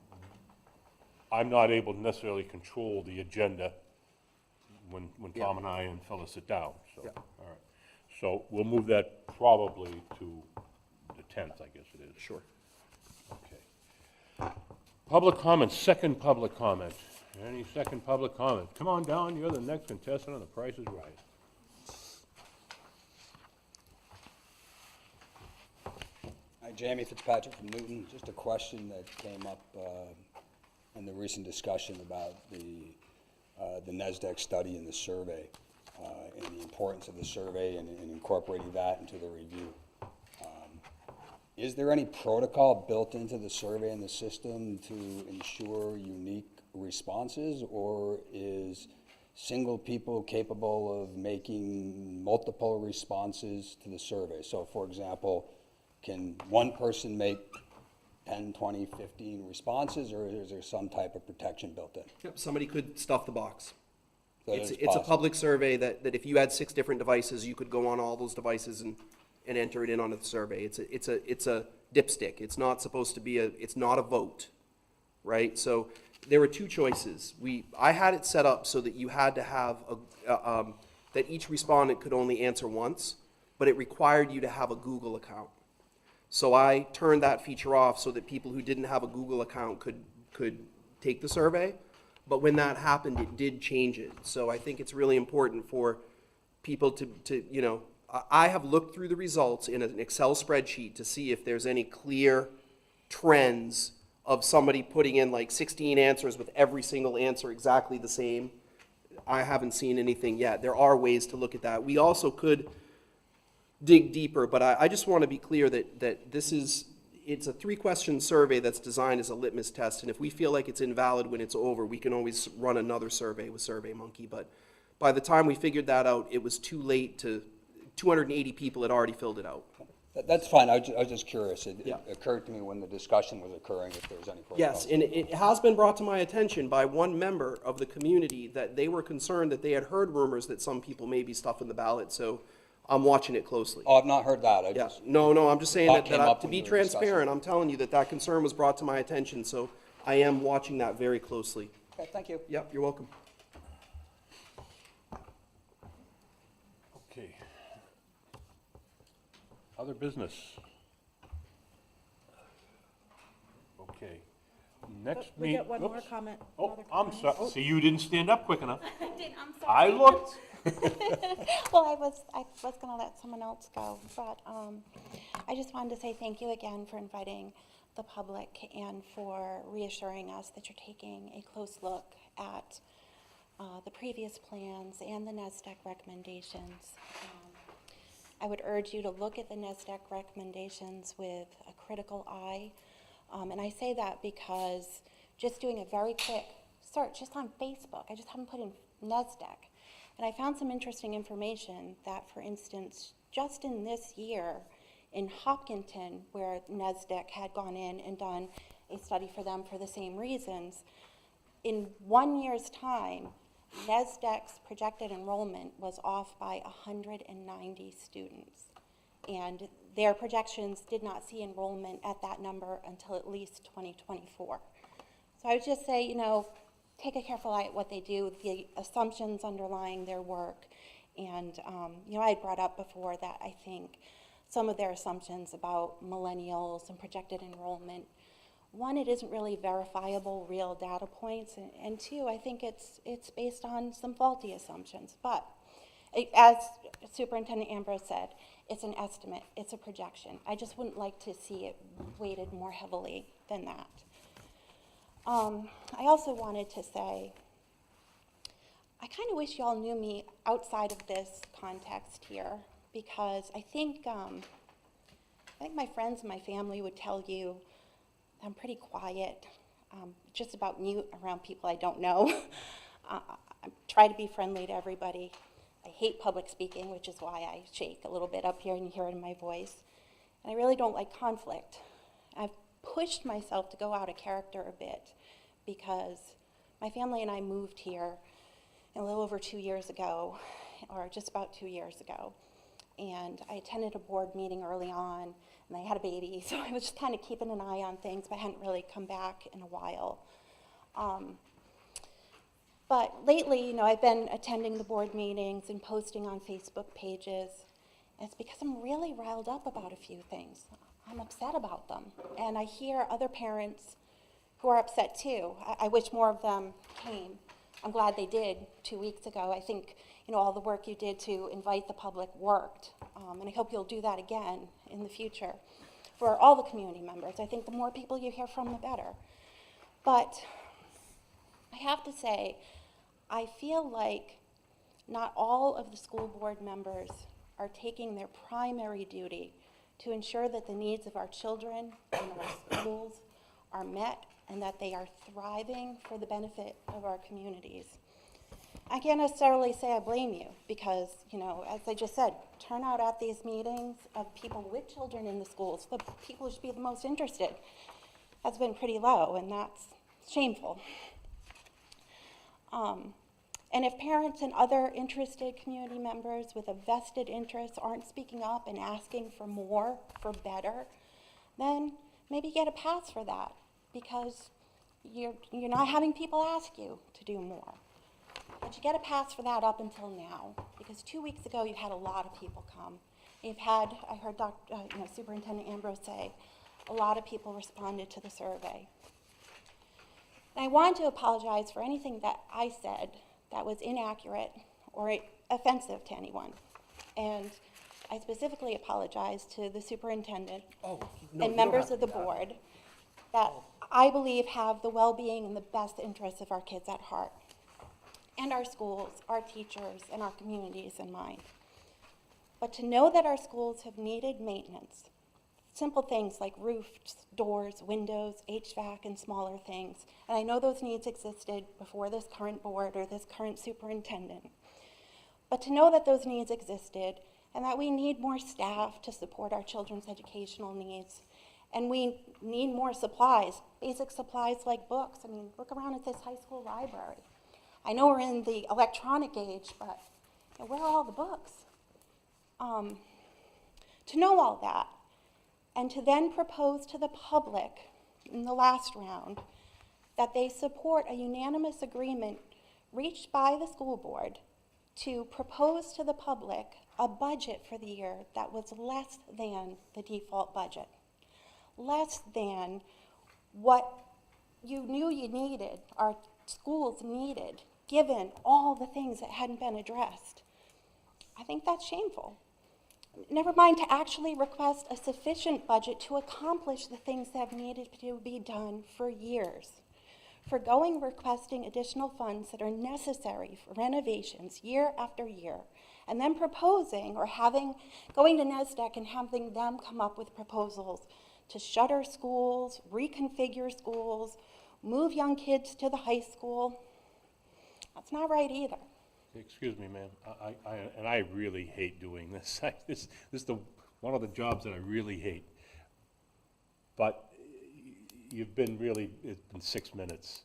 I'm not able to necessarily control the agenda when Tom and I and Phyllis sit down, so, Yeah. all right. So we'll move that probably to the 10th, I guess it is. Sure. Okay. Public comment, second public comment. Any second public comment? Come on down, you're the next contestant on The Price is Right. Hi, Jamie Fitzpatrick from Newton. Just a question that came up in the recent discussion about the NASDAQ study and the survey, and the importance of the survey and incorporating that into the review. Is there any protocol built into the survey and the system to ensure unique responses, or is single people capable of making multiple responses to the survey? So, for example, can one person make 10, 20, 15 responses, or is there some type of protection built in? Yep, somebody could stuff the box. So It's, it's it's a possible. public survey that if you had 6 different devices, you could go on all those devices and enter it in on the survey. It's a dipstick. It's not supposed to be it's not a vote, right? So there were 2 choices. I had it set up so that you had to have that each respondent could only answer once, but it required you to have a Google account. So I turned that feature off so that people who didn't have a Google account could take the survey. But when that happened, it did change it. So I think it's really important for people to you know, I have looked through the results in an Excel spreadsheet to see if there's any clear trends of somebody putting in like 16 answers with every single answer exactly the same. I haven't seen anything yet. There are ways to look at that. We also could dig deeper, but I just want to be clear that it's a 3-question survey that's designed as a litmus test, and if we feel like it's invalid when it's over, we can always run another survey with SurveyMonkey. But by the time we figured that out, it was too late 280 people had already filled it out. That's fine, I was just curious. It Yeah. occurred to me when the discussion was occurring if there was any. Yes, and it has been brought to my attention by one member of the community that they were concerned that they had heard rumors that some people may be stuffing the ballot, so I'm watching it closely. Oh, I've not heard that. I Yeah, just, no, I'm just saying Thought that came up to when be you were discussing. transparent, I'm telling you that concern was brought to my attention, so I am watching that very closely. okay, thank you. Yep, you're welcome. Okay. Other business? Okay. Next We meet. get one more oops. comment. Oh, Other I'm comments? sorry, see, you didn't stand up quick enough. I'm sorry. I looked. Well, I was gonna let someone else go, but I just wanted to say thank you again for inviting the public and for reassuring us that you're taking a close look at the previous plans and the NESDEC recommendations. I would urge you to look at the NESDEC recommendations with a critical eye. And I say that because just doing a very quick search just on Facebook, I just haven't put in NESDEC, and I found some interesting information that, for instance, just in this year in Hopkinton, where NESDEC had gone in and done a study for them for the same reasons, in 1 year's time, NESDEC's projected enrollment was off by 190 students. And their projections did not see enrollment at that number until at least 2024. So I would just say, you know, take a careful eye at what they do, the assumptions underlying their work. And, you know, I had brought up before that I think some of their assumptions about millennials and projected enrollment, one, it isn't really verifiable real data points, and 2, I think it's based on some faulty assumptions. But as Superintendent Ambrose said, it's an estimate, it's a projection. I just wouldn't like to see it weighted more heavily than that. I also wanted to say, I kind of wish y'all knew me outside of this context here, because I think my friends and my family would tell you I'm pretty quiet, just about mute around people I don't know. I try to be friendly to everybody. I hate public speaking, which is why I shake a little bit up here and you hear it in my voice. And I really don't like conflict. I've pushed myself to go out of character a bit because my family and I moved here a little over 2 years ago, or just about 2 years ago. And I attended a board meeting early on, and I had a baby, so I was just kind of keeping an eye on things, but I hadn't really come back in a while. But lately, you know, I've been attending the board meetings and posting on Facebook pages, and it's because I'm really riled up about a few things. I'm upset about them, and I hear other parents who are upset too. I wish more of them came. I'm glad they did 2 weeks ago. I think, you know, all the work you did to invite the public worked, and I hope you'll do that again in the future for all the community members. I think the more people you hear from, the better. But I have to say, I feel like not all of the school board members are taking their primary duty to ensure that the needs of our children and our schools are met and that they are thriving for the benefit of our communities. I can't necessarily say I blame you because, you know, as I just said, turnout at these meetings of people with children in the schools, the people who should be the most interested, has been pretty low, and that's shameful. And if parents and other interested community members with a vested interest aren't speaking up and asking for more, for better, then maybe get a pass for that, because you're not having people ask you to do more. But you get a pass for that up until now, because 2 weeks ago you had a lot of people come. You've had, I heard Superintendent Ambrose say, a lot of people responded to the survey. And I want to apologize for anything that I said that was inaccurate or offensive to anyone. And I specifically apologize to the superintendent and members of the board that I believe have the well-being and the best interests of our kids at heart, and our schools, our teachers, and our communities in mind. But to know that our schools have needed maintenance, simple things like roofs, doors, windows, HVAC, and smaller things. And I know those needs existed before this current board or this current superintendent. But to know that those needs existed and that we need more staff to support our children's educational needs. And we need more supplies, basic supplies like books. I mean, look around at this high school library. I know we're in the electronic age, but where are all the books? To know all that, and to then propose to the public in the last round that they support a unanimous agreement reached by the school board to propose to the public a budget for the year that was less than the default budget, less than what you knew you needed, our schools needed, given all the things that hadn't been addressed. I think that's shameful. Never mind to actually request a sufficient budget to accomplish the things that have needed to be done for years. Forgoing requesting additional funds that are necessary for renovations year after year, and then proposing or going to NESDEC and having them come up with proposals to shutter schools, reconfigure schools, move young kids to the high school. That's not right either. Excuse me, ma'am, I really hate doing this. This is one of the jobs that I really hate. But you've been it's been 6 minutes,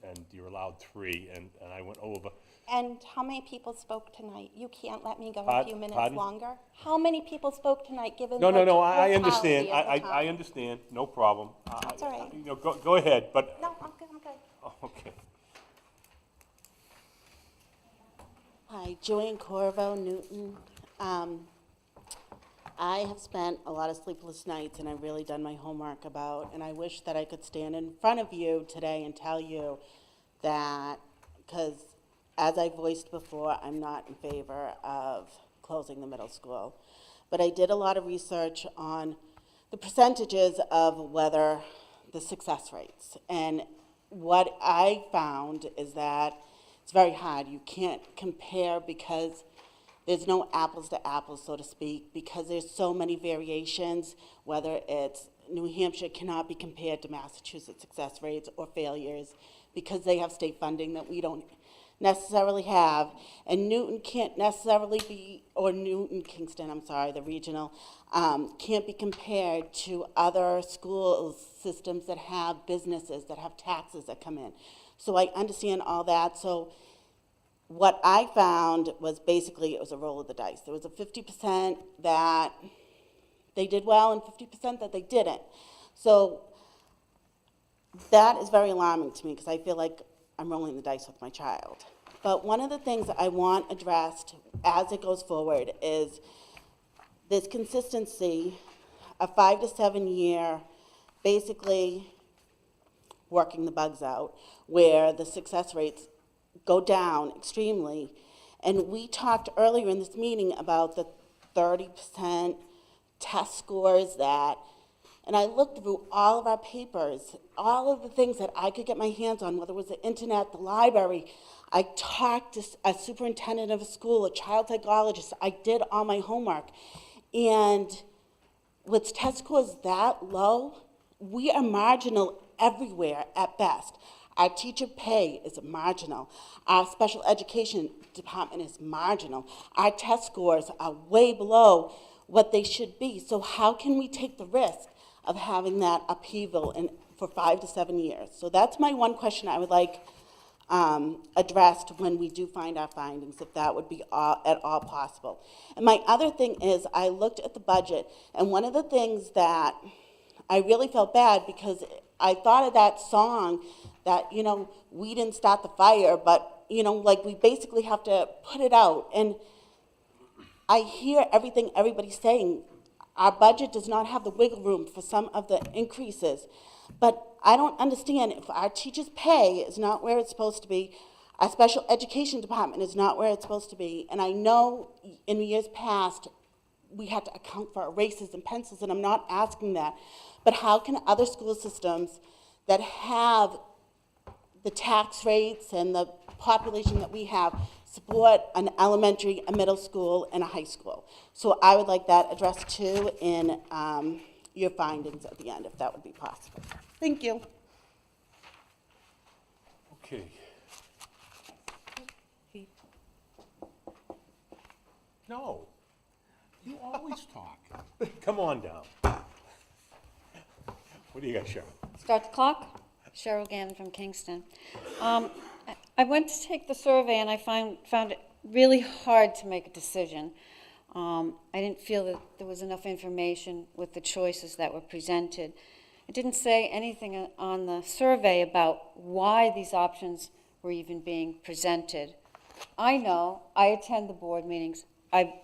and you're allowed 3, and I went over. And how many people spoke tonight? You can't let me go a Pardon? few minutes Pardon? longer? How many people spoke tonight, given No, the I totality understand, of the I time? understand, no problem. That's all right. Go ahead, but, No, I'm good, I'm good. oh, okay. Hi, Joanne Corvo, Newton. I have spent a lot of sleepless nights, and I've really done my homework and I wish that I could stand in front of you today and tell you that, because as I voiced before, I'm not in favor of closing the middle school. But I did a lot of research on the percentages of whether the success rates. And what I found is that it's very hard. You can't compare because there's no apples to apples, so to speak, because there's so many variations, whether it's New Hampshire cannot be compared to Massachusetts success rates or failures because they have state funding that we don't necessarily have, and Newton can't necessarily be, or Newton-Kingston, I'm sorry, the regional, can't be compared to other school systems that have businesses, that have taxes that come in. So I understand all that. So what I found was basically it was a roll of the dice. There was a 50% that they did well and 50% that they didn't. So that is very alarming to me because I feel like I'm rolling the dice with my child. But one of the things that I want addressed as it goes forward is this consistency, a 5 to 7 year, basically working the bugs out, where the success rates go down extremely. And we talked earlier in this meeting about the 30% test scores that, and I looked through all of our papers, all of the things that I could get my hands on, whether it was the internet, the library. I talked to a superintendent of a school, a child psychologist. I did all my homework. And with test scores that low, we are marginal everywhere at best. Our teacher pay is marginal. Our special education department is marginal. Our test scores are way below what they should be. So how can we take the risk of having that upheaval for 5 to 7 years? So that's my one question I would like addressed when we do find our findings, if that would be at all possible. And my other thing is, I looked at the budget, and one of the things that I really felt bad, because I thought of that song that, you know, we didn't start the fire, but, you know, like, we basically have to put it out. And I hear everything everybody's saying. Our budget does not have the wiggle room for some of the increases. But I don't understand, if our teachers' pay is not where it's supposed to be, our special education department is not where it's supposed to be, and I know in years past, we had to account for erasers and pencils, and I'm not asking that, but how can other school systems that have the tax rates and the population that we have support an elementary, a middle school, and a high school? So I would like that addressed too in your findings at the end, if that would be possible. Thank you. Okay. No, you always talk. Come on down. What do you got, Cheryl? Start the clock. Cheryl Gannon from Kingston. I went to take the survey and I found it really hard to make a decision. I didn't feel that there was enough information with the choices that were presented. It didn't say anything on the survey about why these options were even being presented. I know, I attend the board meetings. I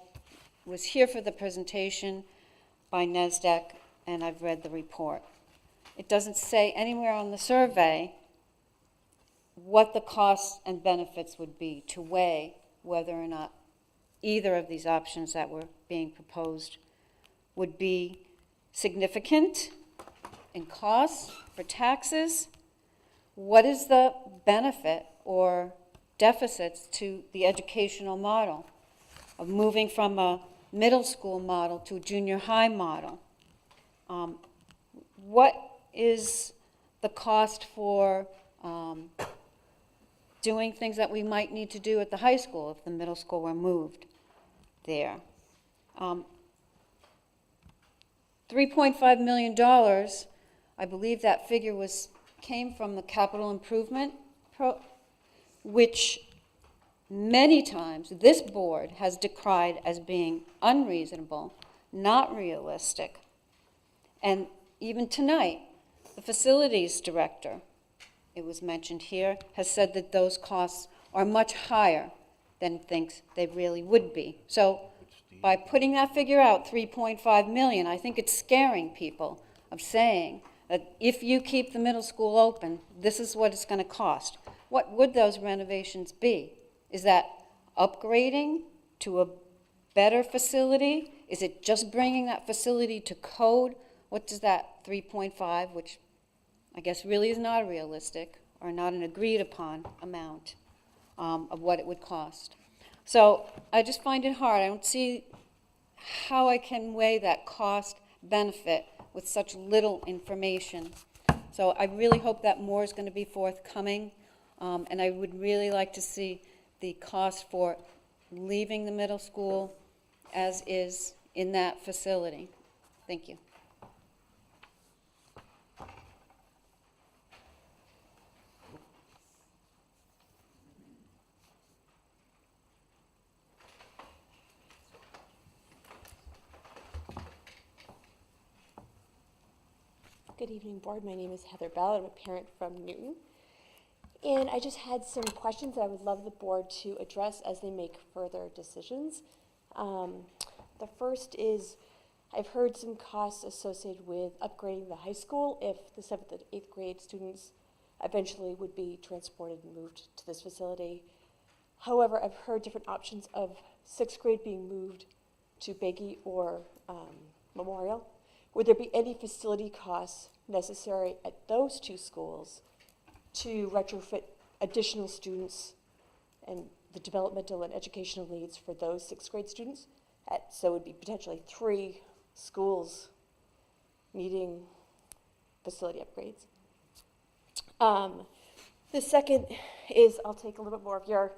was here for the presentation by NESDEC, and I've read the report. It doesn't say anywhere on the survey what the costs and benefits would be to weigh whether or not either of these options that were being proposed would be significant in costs for taxes. What is the benefit or deficits to the educational model of moving from a middle school model to a junior high model? What is the cost for doing things that we might need to do at the high school if the middle school were moved there? $3.5 million, I believe that figure came from the capital improvement, which many times this board has decried as being unreasonable, not realistic. And even tonight, the facilities director, it was mentioned here, has said that those costs are much higher than thinks they really would be. So by putting that figure out, 3.5 million, I think it's scaring people of saying that if you keep the middle school open, this is what it's going to cost. What would those renovations be? Is that upgrading to a better facility? Is it just bringing that facility to code? What does that 3.5, which I guess really is not realistic or not an agreed upon amount of what it would cost? So I just find it hard. I don't see how I can weigh that cost benefit with such little information. So I really hope that more is going to be forthcoming, and I would really like to see the cost for leaving the middle school as is in that facility. Thank you. Good evening, board. My name is Heather Bell. I'm a parent from Newton. And I just had some questions that I would love the board to address as they make further decisions. The first is, I've heard some costs associated with upgrading the high school if the 7th and 8th grade students eventually would be transported and moved to this facility. However, I've heard different options of 6th grade being moved to Beggy or Memorial. Would there be any facility costs necessary at those two schools to retrofit additional students and the developmental and educational needs for those 6th grade students? So it would be potentially 3 schools needing facility upgrades. The second is, I'll take a little bit more of your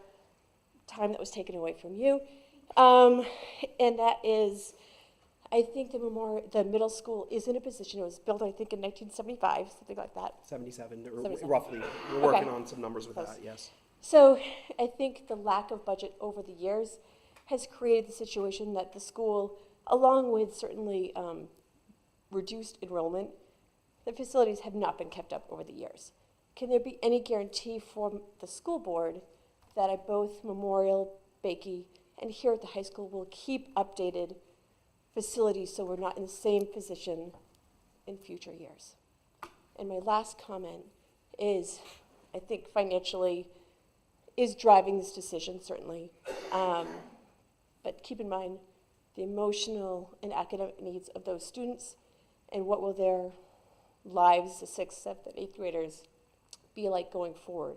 time that was taken away from you, and that is, I think the middle school is in a position, it was built, I think, in 1975, something like that. 77, 77. roughly. We're Okay. working on some numbers with Close. that, yes. So I think the lack of budget over the years has created the situation that the school, along with certainly reduced enrollment, the facilities have not been kept up over the years. Can there be any guarantee from the school board that at both Memorial, Bakey, and here at the high school will keep updated facilities so we're not in the same position in future years? And my last comment is, I think financially is driving this decision, certainly. But keep in mind the emotional and academic needs of those students and what will their lives, the 6th, 7th, and 8th graders, be like going forward.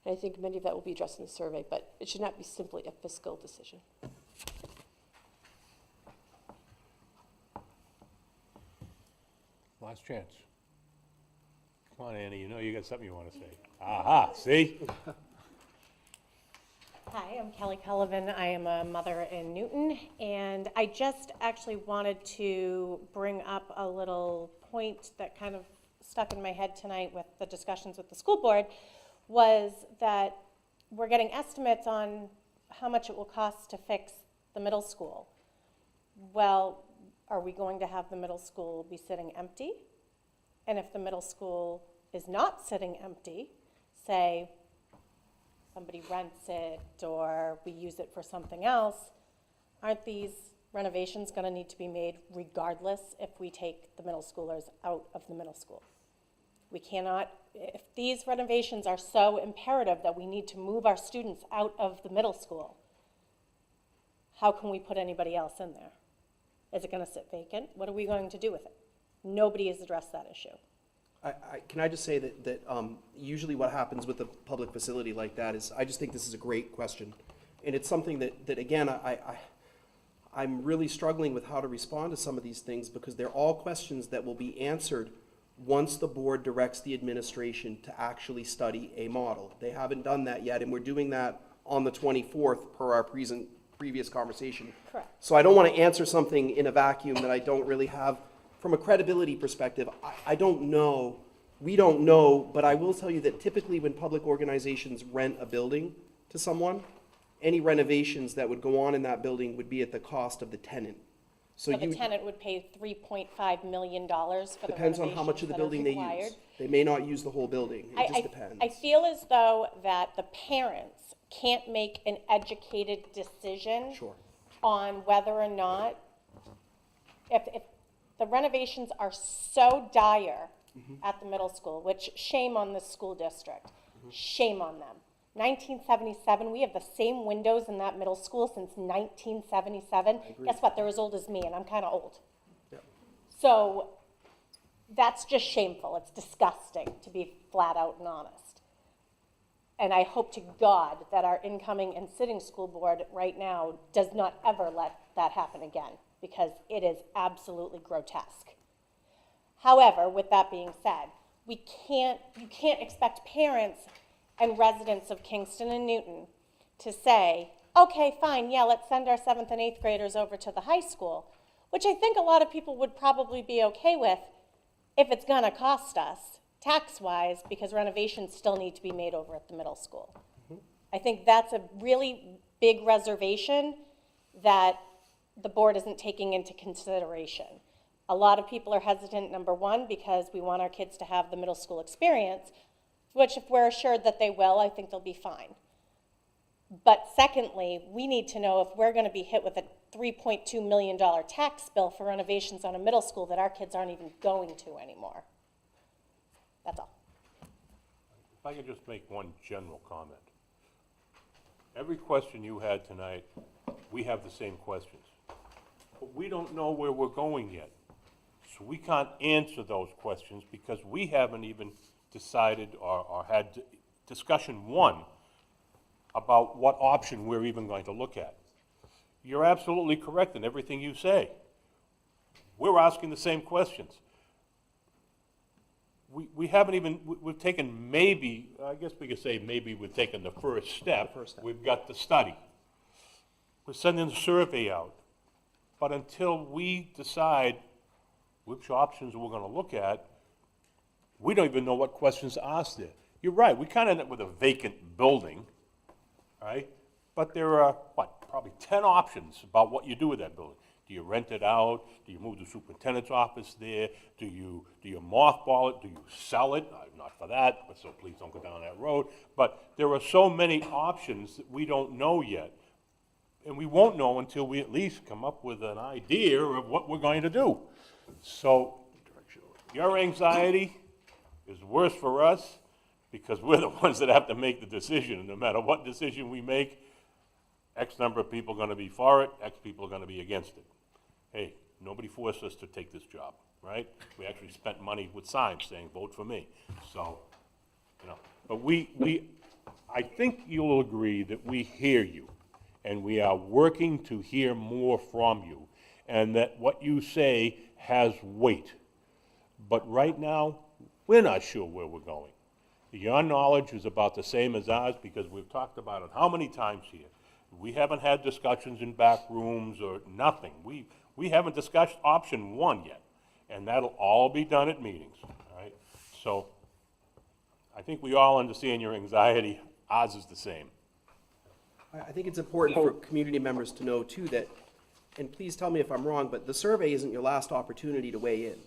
And I think many of that will be addressed in the survey, but it should not be simply a fiscal decision. Last chance. Come on, Annie, you know you got something you want to say. Aha, see? Hi, I'm Kelly Cullivan. I am a mother in Newton, and I just actually wanted to bring up a little point that kind of stuck in my head tonight with the discussions with the school board, was that we're getting estimates on how much it will cost to fix the middle school. Well, are we going to have the middle school be sitting empty? And if the middle school is not sitting empty, say somebody rents it or we use it for something else, aren't these renovations going to need to be made regardless if we take the middle schoolers out of the middle school? We cannot, if these renovations are so imperative that we need to move our students out of the middle school, how can we put anybody else in there? Is it going to sit vacant? What are we going to do with it? Nobody has addressed that issue. Can I just say that usually what happens with a public facility like that is, I just think this is a great question. And it's something that again, I'm really struggling with how to respond to some of these things, because they're all questions that will be answered once the board directs the administration to actually study a model. They haven't done that yet, and we're doing that on the 24th per our previous conversation. Correct. So I don't want to answer something in a vacuum that I don't really have. From a credibility perspective, I don't know, we don't know, but I will tell you that typically when public organizations rent a building to someone, any renovations that would go on in that building would be at the cost of the tenant. So the tenant would pay $3.5 million for the renovations Depends on how much of the that are building they required. use. They may not use the whole building, it just depends. I feel as though that the parents can't make an educated decision Sure. on whether or not, if the renovations are so dire at the middle school, which shame on the school district, shame on them. 1977, we have the same windows in that middle school since 1977. Guess what, they're as old as me, and I'm kind of old. Yep. So that's just shameful. It's disgusting, to be flat out and honest. And I hope to God that our incoming and sitting school board right now does not ever let that happen again, because it is absolutely grotesque. However, with that being said, you can't expect parents and residents of Kingston and Newton to say, okay, fine, yeah, let's send our 7th and 8th graders over to the high school, which I think a lot of people would probably be okay with if it's gonna cost us tax-wise, because renovations still need to be made over at the middle school. I think that's a really big reservation that the board isn't taking into consideration. A lot of people are hesitant, number one, because we want our kids to have the middle school experience, which if we're assured that they will, I think they'll be fine. But secondly, we need to know if we're going to be hit with a $3.2 million tax bill for renovations on a middle school that our kids aren't even going to anymore. That's all. If I could just make one general comment. Every question you had tonight, we have the same questions. But we don't know where we're going yet. So we can't answer those questions because we haven't even decided or had discussion one about what option we're even going to look at. You're absolutely correct in everything you say. We're asking the same questions. We haven't even, we've taken maybe, I guess we could say maybe we've taken the first step. We've got the study. We're sending the survey out. But until we decide which options we're gonna look at, we don't even know what questions to ask there. You're right, we kinda end up with a vacant building, right? But there are, probably 10 options about what you do with that building. Do you rent it out? Do you move the superintendent's office there? Do you mothball it? Do you sell it? I'm not for that, but so please don't go down that road. But there are so many options that we don't know yet. And we won't know until we at least come up with an idea of what we're going to do. So your anxiety is worse for us because we're the ones that have to make the decision. And no matter what decision we make, X number of people are gonna be for it, X people are gonna be against it. Hey, nobody forced us to take this job, right? We actually spent money with signs saying, vote for me. So, but I think you'll agree that we hear you, and we are working to hear more from you, and that what you say has weight. But right now, we're not sure where we're going. Your knowledge is about the same as ours because we've talked about it how many times here? We haven't had discussions in back rooms or nothing. We haven't discussed option one yet, and that'll all be done at meetings, all right? So I think we all understand your anxiety. Ours is the same. I think it's important for community members to know too that, and please tell me if I'm wrong, but the survey isn't your last opportunity to weigh in.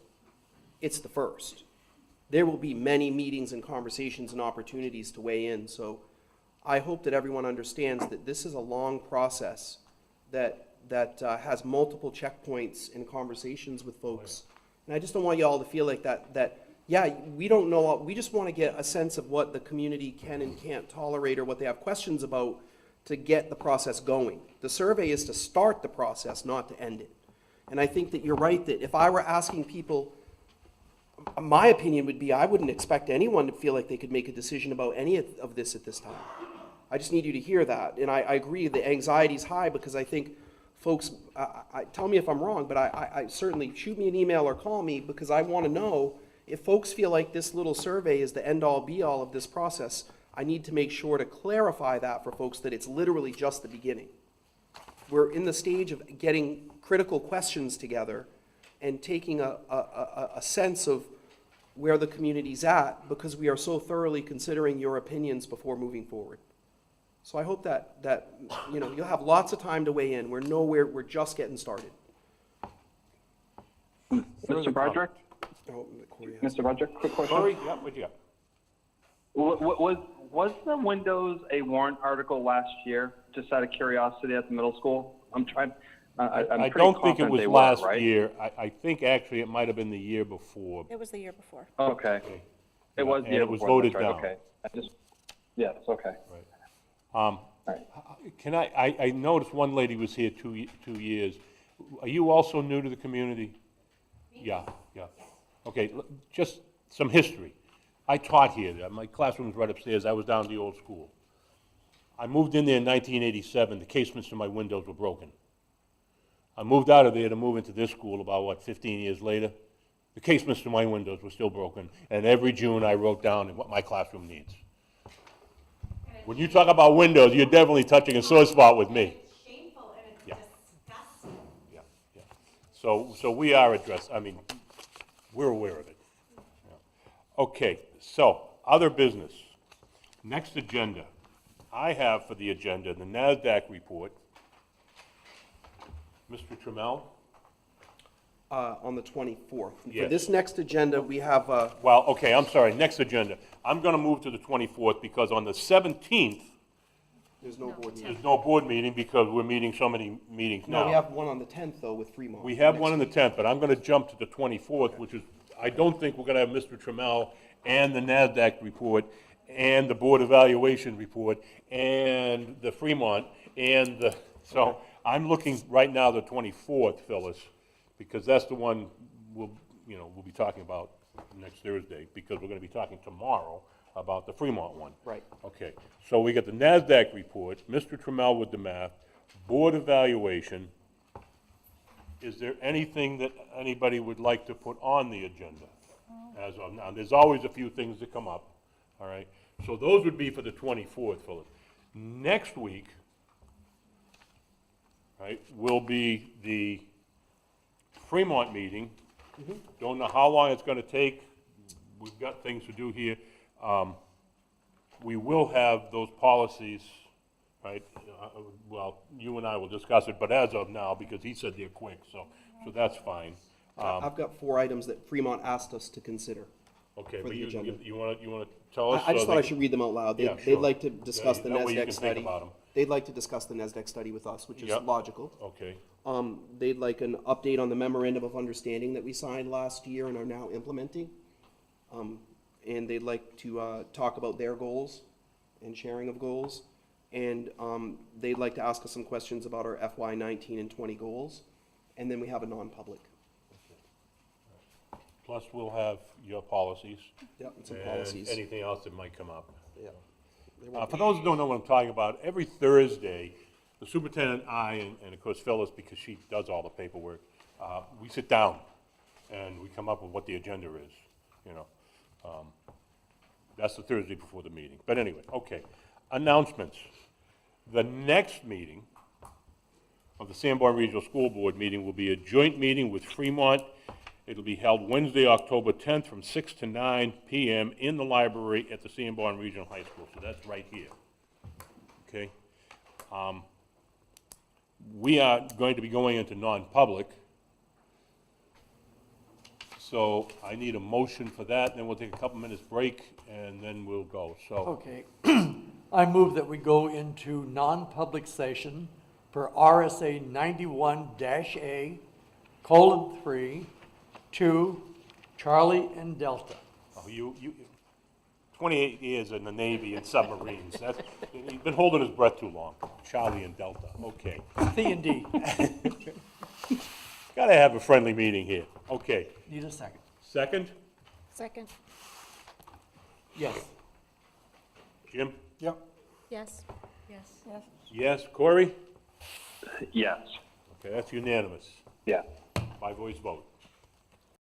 It's the first. There will be many meetings and conversations and opportunities to weigh in, so I hope that everyone understands that this is a long process that has multiple checkpoints and conversations with folks. And I just don't want you all to feel like yeah, we don't know, we just want to get a sense of what the community can and can't tolerate or what they have questions about to get the process going. The survey is to start the process, not to end it. And I think that you're right that if I were asking people, my opinion would be I wouldn't expect anyone to feel like they could make a decision about any of this at this time. I just need you to hear that. And I agree the anxiety's high because I think folks, tell me if I'm wrong, but I certainly shoot me an email or call me because I want to know if folks feel like this little survey is the end-all be-all of this process. I need to make sure to clarify that for folks that it's literally just the beginning. We're in the stage of getting critical questions together and taking a sense of where the community's at because we are so thoroughly considering your opinions before moving forward. So I hope that you'll have lots of time to weigh in. We're just getting started. Mr. Broderick? Mr. Broderick, quick question. Sorry, yeah, what you got? Was the Windows a warrant article last year, just out of curiosity at the middle school? I'm I pretty don't think it confident was they last were, right? year. I think actually it might have been the year before. It was the year before. Okay. It was the And year it was before, that's voted right, down. okay. Yes, okay. Can I noticed one lady was here 2 years. Are you also new to the community? Yeah. Okay, just some history. I taught here. My classroom's right upstairs. I was down at the old school. I moved in there in 1987. The casements to my windows were broken. I moved out of there to move into this school about, 15 years later? The casements to my windows were still broken, and every June I wrote down what my classroom needs. When you talk about windows, you're definitely touching a sore spot with me. It's shameful and it's disgusting. Yeah. So we are we're aware of it. Yeah. Okay, so, other business. Next agenda. I have for the agenda the NASDAQ report. Mr. Trammell? On the 24th. Yes. For this next agenda, we have, Well, okay, I'm sorry, next agenda. I'm gonna move to the 24th because on the 17th, there's no board meeting. there's no board meeting because we're meeting so many meetings now. No, we have one on the 10th though with Fremont. We have one on the 10th, but I'm gonna jump to the 24th, which is, I don't think we're gonna have Mr. Trammell and the NASDAQ report and the board evaluation report and the Fremont so I'm looking right now the 24th, Phyllis, because that's the one we'll be talking about next Thursday, because we're gonna be talking tomorrow about the Fremont one. Right. Okay, so we got the NASDAQ report, Mr. Trammell with the math, board evaluation. Is there anything that anybody would like to put on the agenda as of now? There's always a few things that come up, all right? So those would be for the 24th, Phyllis. Next week, right, will be the Fremont meeting. Don't know how long it's gonna take. We've got things to do here. We will have those policies, right? Well, you and I will discuss it, but as of now, because he said they're quick, so that's fine. I've got 4 items that Fremont asked us to consider. Okay, for but the you agenda. wanna tell us? I just so thought I they- should read them out loud. Yeah, They'd sure. like to discuss the That way you NASDAQ can study. think about 'em. They'd like to discuss the NASDAQ study with us, which is Yep. logical. Okay, They'd like an update on the memorandum of understanding that we signed last year and are now implementing. And they'd like to talk about their goals and sharing of goals. And they'd like to ask us some questions about our FY 19 and 20 goals. And then we have a non-public. plus we'll have your policies. Yep, and some policies. Anything else that might come up. Yeah. There won't For be- those who don't know what I'm talking about, every Thursday, the superintendent, and of course Phyllis, because she does all the paperwork, we sit down and we come up with what the agenda is, you know. That's the Thursday before the meeting. But anyway, okay. Announcements. The next meeting of the Sanborn Regional School Board meeting will be a joint meeting with Fremont. It'll be held Wednesday, October 10th from 6 to 9 p.m. in the library at the Sanborn Regional High School. So that's right here. Okay? We are going to be going into non-public. So I need a motion for that, and then we'll take a couple minutes break, and then we'll go. So, Okay. I move that we go into non-public session per RSA 91-A:3, 2, Charlie and Delta. oh, you 28 years in the Navy and submarines. That's, he's been holding his breath too long. Charlie and Delta, okay. C&D. Gotta have a friendly meeting here. Okay. Need a second. Second? Second. Yes. Jim? Yep. Yes. Yes. Yes. Yes. Corey? Yes. Okay, that's unanimous Yeah. by voice vote.